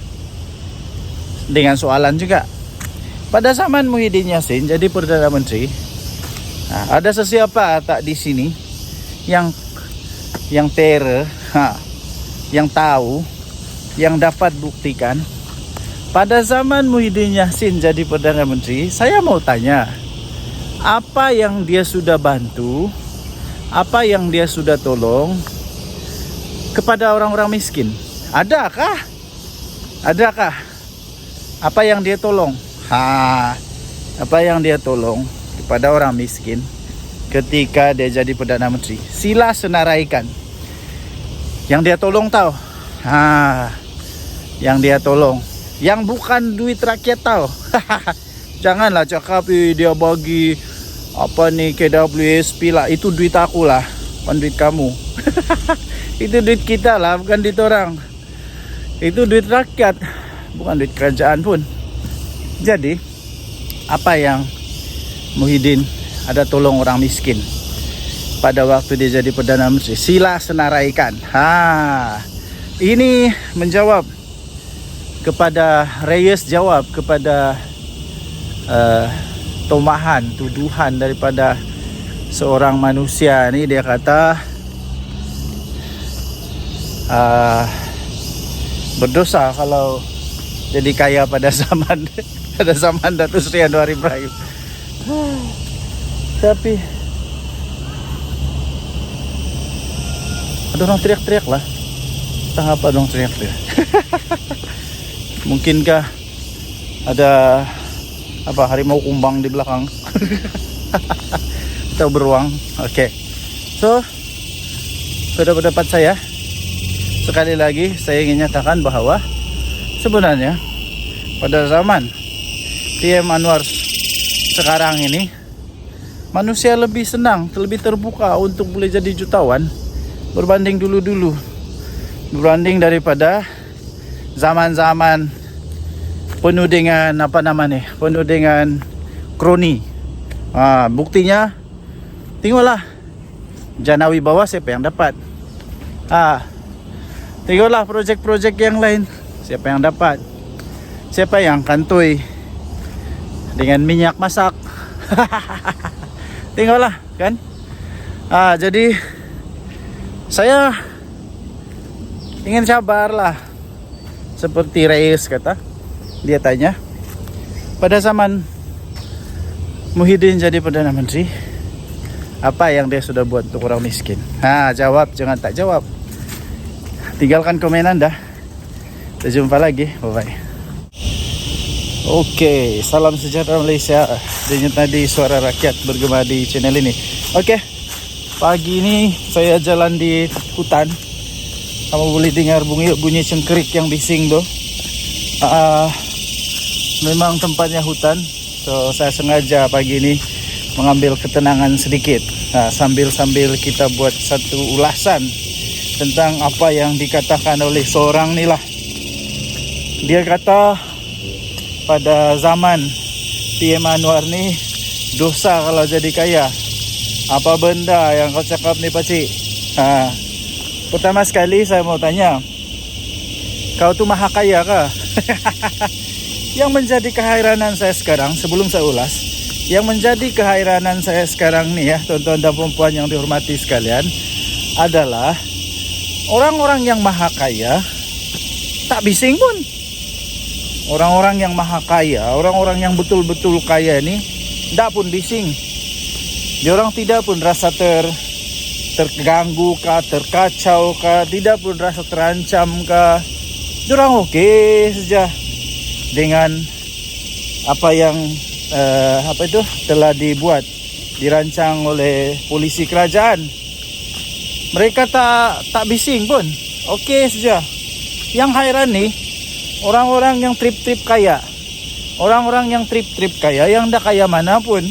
Dengan soalan juga. Pada zaman Muhyiddin Yassin jadi Perdana Menteri, ada sesiapa tak di sini yang teror, yang tahu, yang dapat buktikan pada zaman Muhyiddin Yassin jadi Perdana Menteri? Saya mau tanya, apa yang dia sudah bantu, apa yang dia sudah tolong kepada orang-orang miskin? Adakah? Adakah? Apa yang dia tolong? Apa yang dia tolong kepada orang miskin ketika dia jadi Perdana Menteri? Sila senaraikan. Yang dia tolong tahu? Yang dia tolong, yang bukan duit rakyat tahu. Janganlah cakap dia bagi apa nih KWSP lah, itu duit aku lah, bukan duit kamu. Itu duit kita lah, bukan duit orang. Itu duit rakyat, bukan duit kerajaan pun. Jadi apa yang Muhyiddin ada tolong orang miskin pada waktu dia jadi Perdana Menteri? Sila senaraikan. Ini menjawab kepada Reyes, jawab kepada tomahan, tuduhan daripada seorang manusia ni. Dia kata berdosa kalau jadi kaya pada zaman Datuk Seri Anwar Ibrahim. Tapi ada orang teriak-teriak lah. Entah apa dong teriak-teriak. Mungkinkah ada apa harimau kumbang di belakang? Atau beruang? Oke. So, pada pendapat saya, sekali lagi saya ingin nyatakan bahwa sebenarnya pada zaman PM Anwar sekarang ini, manusia lebih senang, lebih terbuka untuk boleh jadi jutawan berbanding dulu-dulu, berbanding daripada zaman-zaman penuh dengan penuh dengan kroni. Buktinya tengoklah Janawi bawah siapa yang dapat. Tengoklah projek-projek yang lain, siapa yang dapat, siapa yang kantoi dengan minyak masak. Tengoklah kan. Jadi saya ingin sabarlah. Seperti Reyes kata, dia tanya, pada zaman Muhyiddin jadi Perdana Menteri, apa yang dia sudah buat untuk orang miskin? Jawab, jangan tak jawab. Tinggalkan komen Anda. Kita jumpa lagi, bye-bye. Oke, salam sejahtera Malaysia. Dengan tadi suara rakyat bergema di channel ini. Oke, pagi ini saya jalan di hutan. Kamu boleh dengar bunyi cengkerik yang bising tuh. Memang tempatnya hutan. So saya sengaja pagi ini mengambil ketenangan sedikit. Sambil kita buat satu ulasan tentang apa yang dikatakan oleh seorang ni lah. Dia kata pada zaman PM Anwar ni dosa kalau jadi kaya. Apa benda yang kau cakap ni pakcik? Pertama sekali saya mau tanya, kau tu maha kaya kah? Yang menjadi kehairanan saya sekarang, sebelum saya ulas, yang menjadi kehairanan saya sekarang nih ya, tuan-tuan dan puan yang dihormati sekalian, adalah orang-orang yang maha kaya tak bising pun. Orang-orang yang maha kaya, orang-orang yang betul-betul kaya ni tak pun bising. Diorang tidak pun rasa terganggu kah, terkacau kah, tidak pun rasa terancam kah. Diorang okey saja dengan apa yang telah dibuat, dirancang oleh polisi kerajaan. Mereka tak bising pun, okey saja. Yang hairan ni orang-orang yang trip-trip kaya, orang-orang yang trip-trip kaya, yang dah kaya mana pun,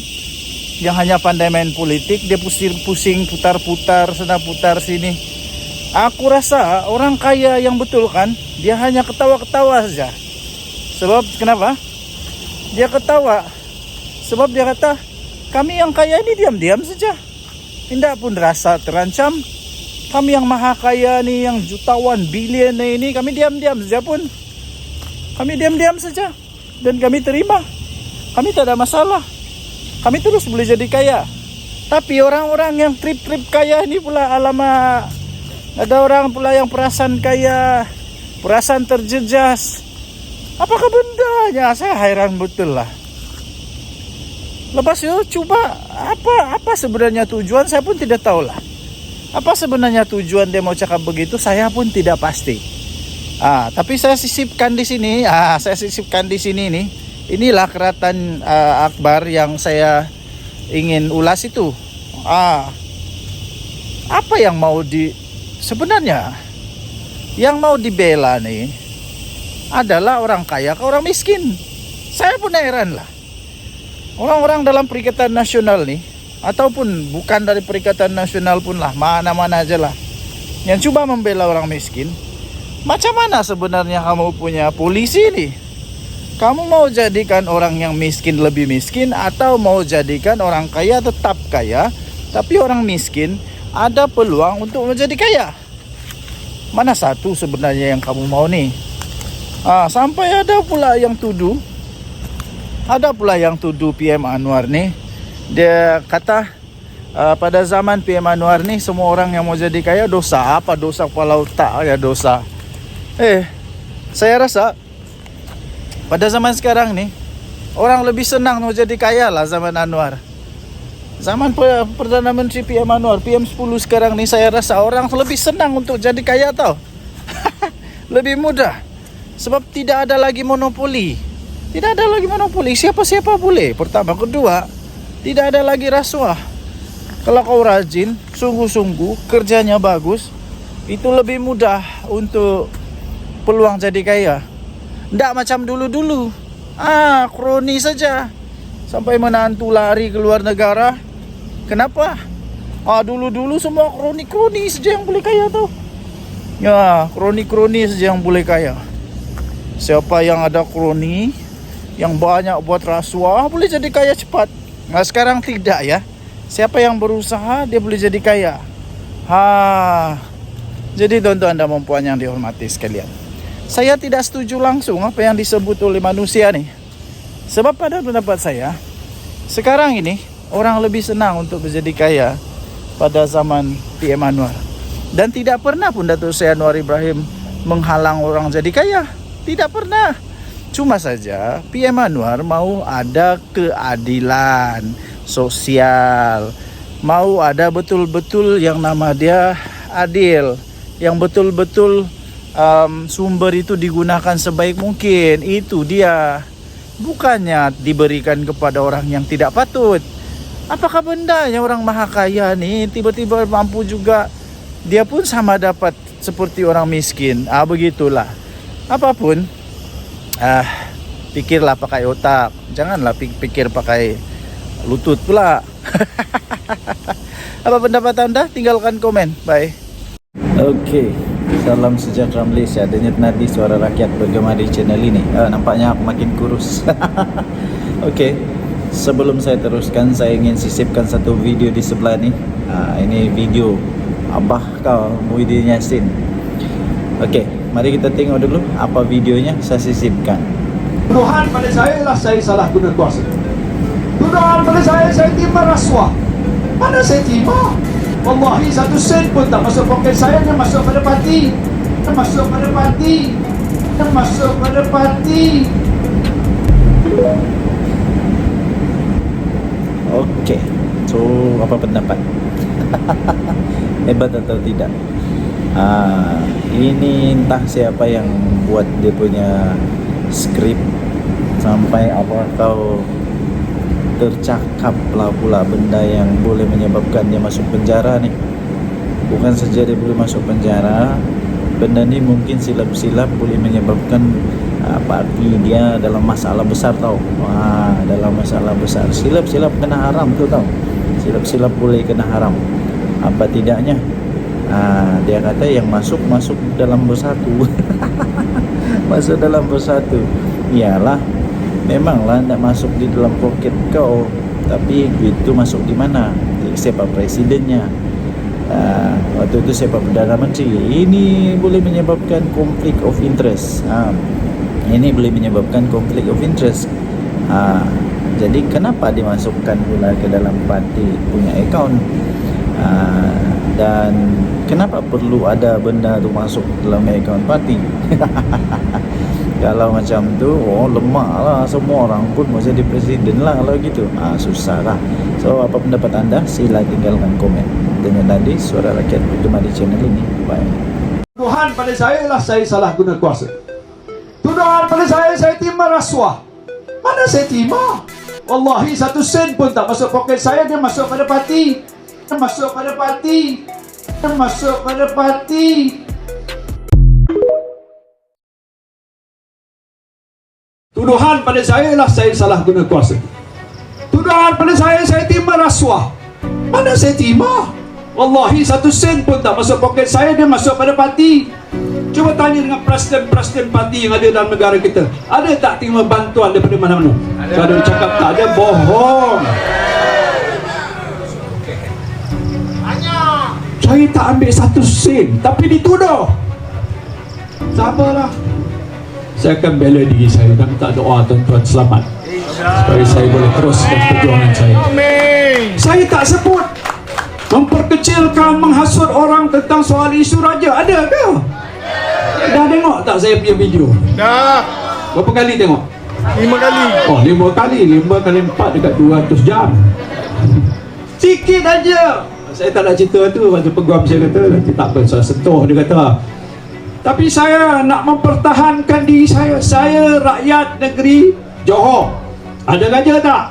yang hanya pandai main politik, dia pusing-pusing, putar-putar, sana putar sini. Aku rasa orang kaya yang betul kan, dia hanya ketawa-ketawa saja. Sebab kenapa? Dia ketawa sebab dia kata, kami yang kaya ini diam-diam saja, tidak pun rasa terancam. Kami yang maha kaya nih, yang jutawan, bilion ini, kami diam-diam saja pun. Kami diam-diam saja dan kami terima. Kami tak ada masalah. Kami terus boleh jadi kaya. Tapi orang-orang yang trip-trip kaya ini pula, alamak, ada orang pula yang perasaan kaya, perasaan terjejas. Apakah bendanya? Saya heran betul lah. Lepas itu coba apa sebenarnya tujuan, saya pun tidak tahu lah. Apa sebenarnya tujuan dia mau cakap begitu, saya pun tidak pasti. Tapi saya sisipkan di sini. Saya sisipkan di sini nih. Inilah Keratan Akbar yang saya ingin ulas itu. Apa yang mau sebenarnya yang mau dibela nih adalah orang kaya ke orang miskin. Saya pun heran lah. Orang-orang dalam Perikatan Nasional nih, ataupun bukan dari Perikatan Nasional pun lah, mana-mana aja lah, yang coba membela orang miskin. Macam mana sebenarnya kamu punya polisi nih? Kamu mau jadikan orang yang miskin lebih miskin, atau mau jadikan orang kaya tetap kaya, tapi orang miskin ada peluang untuk menjadi kaya? Mana satu sebenarnya yang kamu mau nih? Sampai ada pula yang tuduh PM Anwar nih. Dia kata pada zaman PM Anwar nih, semua orang yang mau jadi kaya dosa. Apa dosa kepala otak ya dosa? Saya rasa pada zaman sekarang nih, orang lebih senang mau jadi kaya lah zaman Anwar. Zaman Perdana Menteri PM Anwar, PM10 sekarang nih, saya rasa orang lebih senang untuk jadi kaya tau. Lebih mudah. Sebab tidak ada lagi monopoli. Tidak ada lagi monopoli, siapa-siapa boleh. Pertama, kedua, tidak ada lagi rasuah. Kalau kau rajin, sungguh-sungguh, kerjanya bagus, itu lebih mudah untuk peluang jadi kaya. Tidak macam dulu-dulu. Kroni saja. Sampai menantu lari ke luar negara. Kenapa? Dulu-dulu semua kroni-kroni saja yang boleh kaya tau. Ya, kroni-kroni saja yang boleh kaya. Siapa yang ada kroni, yang banyak buat rasuah, boleh jadi kaya cepat. Nah sekarang tidak ya. Siapa yang berusaha, dia boleh jadi kaya. Jadi tuan-tuan dan puan yang dihormati sekalian, saya tidak setuju langsung apa yang disebut oleh manusia nih. Sebab pada pendapat saya, sekarang ini orang lebih senang untuk menjadi kaya pada zaman PM Anwar. Dan tidak pernah pun Datuk Seri Anwar Ibrahim menghalang orang jadi kaya. Tidak pernah. Cuma saja PM Anwar mau ada keadilan sosial, mau ada betul-betul yang nama dia adil, yang betul-betul sumber itu digunakan sebaik mungkin. Itu dia. Bukannya diberikan kepada orang yang tidak patut. Apakah bendanya orang maha kaya nih tiba-tiba mampu juga, dia pun sama dapat seperti orang miskin. Begitulah. Apapun, pikirlah pakai otak, janganlah pikir pakai lutut pula. Apa pendapat anda? Tinggalkan komen. Bye. Oke, salam sejahtera Malaysia. Denyut nadi suara rakyat bergema di channel ini. Nampaknya aku makin kurus. Oke, sebelum saya teruskan, saya ingin sisipkan satu video di sebelah ni. Ini video Abah kau Muhyiddin Yassin. Oke, mari kita tengok dulu apa videonya, saya sisipkan. Tuduhan pada saya lah saya salah guna kuasa. Tuduhan pada saya terima rasuah. Mana saya terima? Wallahi satu sen pun tak masuk poket saya, yang masuk pada parti. Yang masuk pada parti. Yang masuk pada parti. Oke, so apa pendapat? Hebat atau tidak? Ini entah siapa yang buat dia punya skrip sampai apa kau tercakap lah pula benda yang boleh menyebabkan dia masuk penjara nih. Bukan saja dia boleh masuk penjara, benda ni mungkin silap-silap boleh menyebabkan parti dia dalam masalah besar tau. Dalam masalah besar, silap-silap kena haram tu tau. Silap-silap boleh kena haram. Apa tidaknya dia kata yang masuk dalam bersatu. Masuk dalam bersatu. Iyalah, memanglah nak masuk di dalam poket kau, tapi duit tu masuk di mana? Siapa presidennya? Waktu itu siapa Perdana Menteri? Ini boleh menyebabkan konflik of interest. Ini boleh menyebabkan konflik of interest. Jadi kenapa dimasukkan pula ke dalam parti punya akaun? Dan kenapa perlu ada benda tu masuk dalam akaun parti? Kalau macam tu, lemak lah, semua orang pun mau jadi presiden lah kalau gitu. Susah lah. So apa pendapat anda? Sila tinggalkan komen. Dengan tadi Suara Rakyat berjumpa di channel ini. Bye. Tuhan pada saya ialah saya salah guna kuasa. Tuduhan pada saya terima rasuah. Mana saya terima? Wallahi 1 sen pun tak masuk poket saya, dia masuk pada parti. Masuk pada parti. Masuk pada parti. Tuduhan pada saya ialah saya salah guna kuasa. Tuduhan pada saya terima rasuah. Mana saya terima? Wallahi 1 sen pun tak masuk poket saya, dia masuk pada parti. Cuba tanya dengan presiden-presiden parti yang ada dalam negara kita, ada tak terima bantuan daripada mana-mana? Kalau dia cakap tak ada, bohong. Saya tak ambil 1 sen, tapi dituduh. Sabarlah. Saya akan bela diri saya dan minta doa tuan-tuan selamat, supaya saya boleh teruskan perjuangan saya. Saya tak sebut memperkecilkan, menghasut orang tentang soal isu raja. Ada ke? Dah tengok tak saya punya video? Dah Berapa kali tengok? 5 kali. Oh, 5 kali. 5 kali 4 dekat 200 jam. Sikit aja. Saya tak nak cerita tu. Macam peguam saya kata, nanti tak apa, saya sentuh, dia kata. Tapi saya nak mempertahankan diri saya. Saya rakyat negeri Johor. Ada raja tak?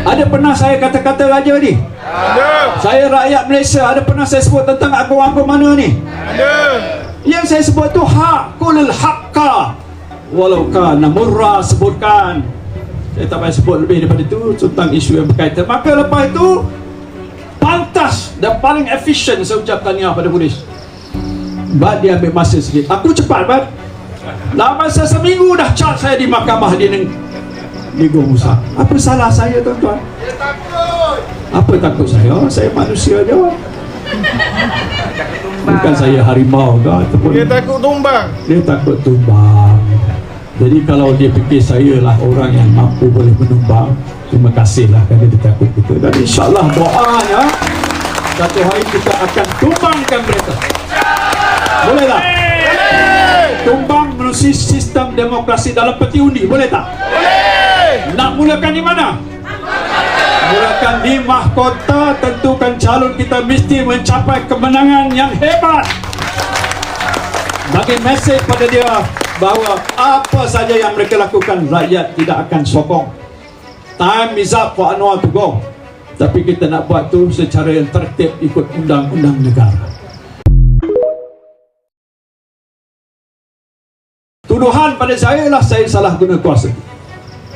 Ada pernah saya kata-kata raja ni? Ada. Saya rakyat Malaysia. Ada pernah saya sebut tentang agung-agung mana ni? Ada. Yang saya sebut tu hakul haqqa walau kana murra, sebutkan. Saya tak payah sebut lebih daripada itu tentang isu yang berkaitan. Maka lepas itu pantas dan paling efisien saya ucap tahniah pada polis. Bat dia ambil masa sikit. Aku cepat, Bat. Dalam masa seminggu dah charge saya di mahkamah di Negeri Musa. Apa salah saya, tuan-tuan? Dia takut. Apa takut saya? Saya manusia je. Bukan saya harimau ke ataupun Dia takut tumbang. dia takut tumbang. Jadi kalau dia fikir saya lah orang yang mampu boleh menumbang, terima kasihlah kerana dia takut kita. Dan insyaAllah doanya satu hari kita akan tumbangkan mereka. Boleh tak? Tumbang melalui sistem demokrasi dalam peti undi. Boleh tak? Boleh. Nak mulakan di mana? Mulakan di mahkota. Tentukan calon, kita mesti mencapai kemenangan yang hebat. Bagi mesej pada dia bahawa apa saja yang mereka lakukan, rakyat tidak akan sokong. Time is up for Anwar to go. Tapi kita nak buat tu secara yang tertib, ikut undang-undang negara. Tuduhan pada saya ialah saya salah guna kuasa.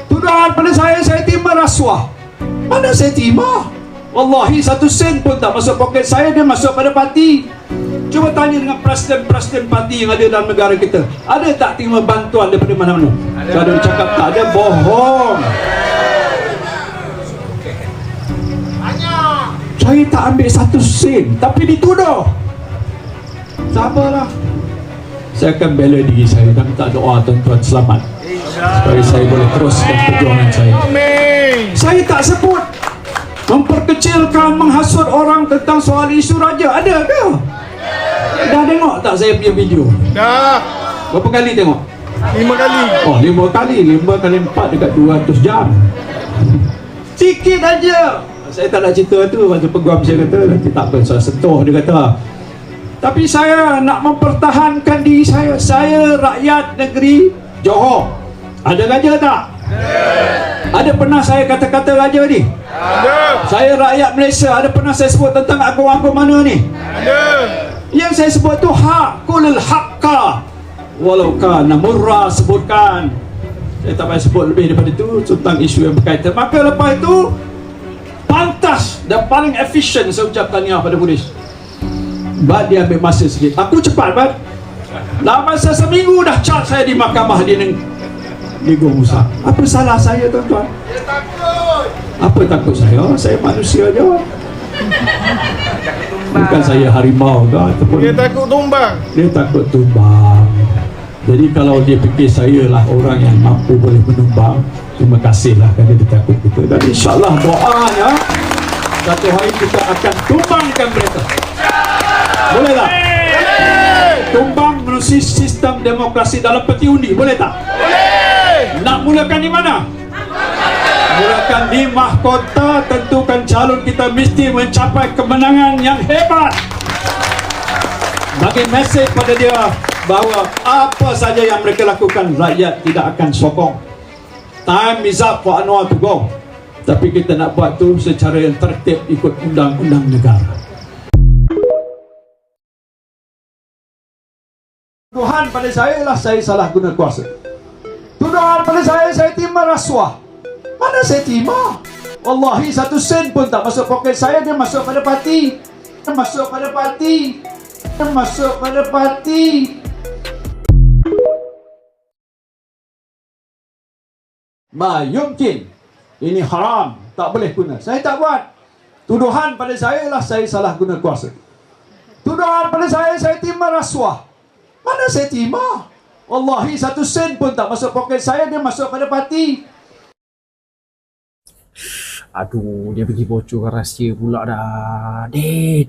Tuduhan pada saya terima rasuah. Mana saya terima? Wallahi 1 sen pun tak masuk poket saya, dia masuk pada parti. Cuba tanya dengan presiden-presiden parti yang ada dalam negara kita, ada tak terima bantuan daripada mana-mana? Kalau dia cakap tak ada, bohong. Saya tak ambil 1 sen, tapi dituduh. Sabarlah. Saya akan bela diri saya dan minta doa tuan-tuan selamat, supaya saya boleh teruskan perjuangan saya. Amin. Saya tak sebut memperkecilkan, menghasut orang tentang soal isu raja. Ada ke? Dah tengok tak saya punya video? Dah Berapa kali tengok? 5 kali. Oh, 5 kali. 5 kali 4 dekat 200 jam. Sikit aja. Saya tak nak cerita tu. Macam peguam saya kata, nanti tak apa, saya sentuh, dia kata. Tapi saya nak mempertahankan diri saya. Saya rakyat negeri Johor. Ada raja tak? Ada pernah saya kata-kata raja ni? Ada. Saya rakyat Malaysia. Ada pernah saya sebut tentang agung-agung mana ni? Ada. Yang saya sebut tu hakul haqqa walau kana murrah sebutkan. Saya tak payah sebut lebih daripada itu tentang isu yang berkaitan. Maka lepas itu pantas dan paling efisien saya ucap tahniah pada polis. Bat dia ambil masa sikit. Aku cepat, Bat. Dalam masa seminggu dah cat saya di mahkamah dia ni. Nego Musa. Apa salah saya, tuan-tuan? Dia takut. Apa takut saya? Saya manusia je. Bukan saya harimau ke ataupun Dia takut tumbang. dia takut tumbang. Jadi kalau dia fikir saya lah orang yang mampu boleh menumbang, terima kasihlah kerana dia takut kita. Dan insyaAllah doanya satu hari kita akan tumbangkan mereka. Boleh tak? Tumbang melalui sistem demokrasi dalam peti undi, boleh tak? Boleh. Nak mulakan di mana? Mulakan di mahkota. Tentukan calon, kita mesti mencapai kemenangan yang hebat. Bagi mesej pada dia bahawa apa saja yang mereka lakukan, rakyat tidak akan sokong. Time is up for Anwar to go. Tapi kita nak buat tu secara yang tertib ikut undang-undang negara. Tuduhan pada saya ialah saya salah guna kuasa. Tuduhan pada saya terima rasuah. Mana saya terima? Wallahi 1 sen pun tak masuk poket saya, dia masuk pada parti. Dia masuk pada parti. Dia masuk pada parti. Ma yumkin. Ini haram, tak boleh guna. Saya tak buat. Tuduhan pada saya ialah saya salah guna kuasa. Tuduhan pada saya terima rasuah. Mana saya terima? Wallahi 1 sen pun tak masuk poket saya, dia masuk pada parti. Aduh, dia pergi bocorkan rahsia pula dah. Din,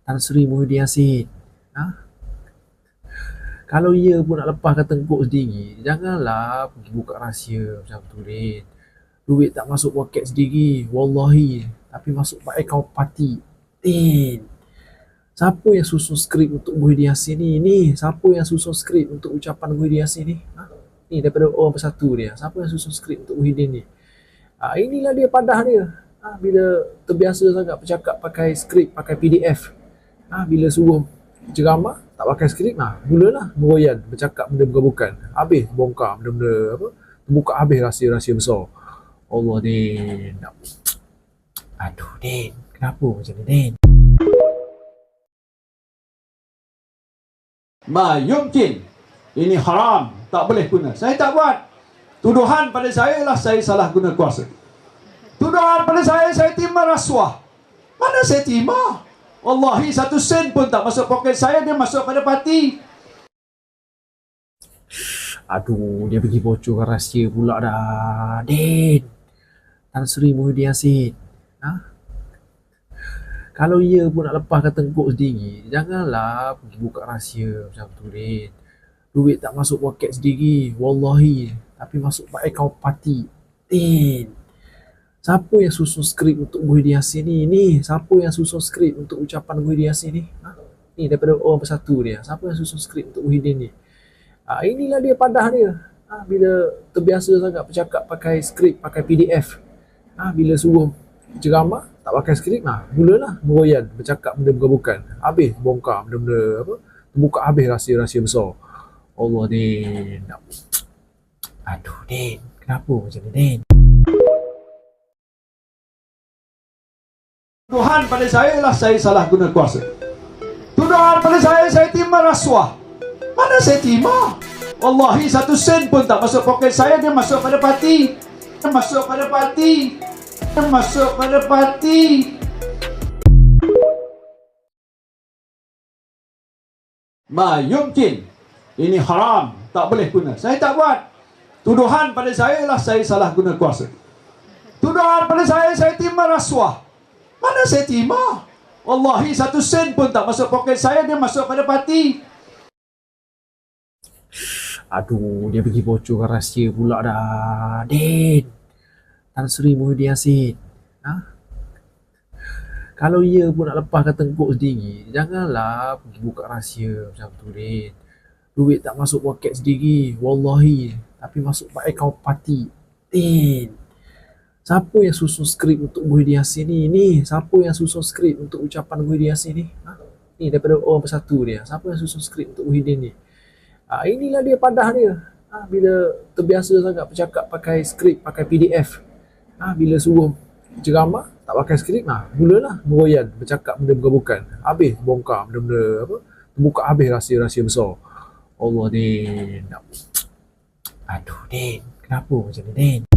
Tan Sri Muhyiddin Yassin. Kalau ia pun nak lepaskan tengkuk sendiri, janganlah pergi buka rahsia macam tu, Din. Duit tak masuk poket sendiri, wallahi. Tapi masuk akaun parti. Din, siapa yang susun skrip untuk Muhyiddin Yassin ni? Siapa yang susun skrip untuk ucapan Muhyiddin Yassin ni? Ni daripada orang Bersatu dia. Siapa yang susun skrip untuk Muhyiddin ni? Inilah dia padah dia. Bila terbiasa sangat bercakap pakai skrip, pakai PDF. Bila suruh ceramah, tak pakai skrip, mulalah meroyan, bercakap benda bukan-bukan. Habis bongkar benda-benda apa, terbuka habis rahsia-rahsia besar. Allah, Din. Aduh, Din. Kenapa macam ni, Din? Ma yumkin. Ini haram, tak boleh guna. Saya tak buat. Tuduhan pada saya ialah saya salah guna kuasa. Tuduhan pada saya terima rasuah. Mana saya terima? Wallahi 1 sen pun tak masuk poket saya, dia masuk pada parti. Aduh, dia pergi bocorkan rahsia pula dah. Din, Tan Sri Muhyiddin Yassin. Kalau ia pun nak lepaskan tengkuk sendiri, janganlah pergi buka rahsia macam tu, Din. Duit tak masuk poket sendiri, wallahi. Tapi masuk akaun parti. Din, siapa yang susun skrip untuk Muhyiddin Yassin ni? Siapa yang susun skrip untuk ucapan Muhyiddin Yassin ni? Ni daripada orang Bersatu dia. Siapa yang susun skrip untuk Muhyiddin ni? Inilah dia padah dia. Bila terbiasa sangat bercakap pakai skrip, pakai PDF. Bila suruh ceramah, tak pakai skrip, mulalah meroyan, bercakap benda bukan-bukan. Habis bongkar benda-benda apa, terbuka habis rahsia-rahsia besar. Allah, Din. Aduh, Din. Kenapa macam ni, Din? Tuduhan pada saya ialah saya salah guna kuasa. Tuduhan pada saya terima rasuah. Mana saya terima? Wallahi 1 sen pun tak masuk poket saya, dia masuk pada parti. Dia masuk pada parti. Dia masuk pada parti. Ma yumkin. Ini haram, tak boleh guna. Saya tak buat. Tuduhan pada saya ialah saya salah guna kuasa. Tuduhan pada saya terima rasuah. Mana saya terima? Wallahi 1 sen pun tak masuk poket saya, dia masuk pada parti. Aduh, dia pergi bocorkan rahsia pula dah. Din, Tan Sri Muhyiddin Yassin. Kalau ia pun nak lepaskan tengkuk sendiri, janganlah pergi buka rahsia macam tu, Din. Duit tak masuk poket sendiri, wallahi. Tapi masuk akaun parti. Din, siapa yang susun skrip untuk Muhyiddin Yassin ni? Siapa yang susun skrip untuk ucapan Muhyiddin Yassin ni? Ni daripada orang Bersatu dia. Siapa yang susun skrip untuk Muhyiddin ni? Inilah dia padah dia. Bila terbiasa sangat bercakap pakai skrip, pakai PDF. Bila suruh ceramah, tak pakai skrip, mulalah meroyan, bercakap benda bukan-bukan. Habis bongkar benda-benda apa, terbuka habis rahsia-rahsia besar. Allah Din. Aduh Din, kenapa macam ni Din?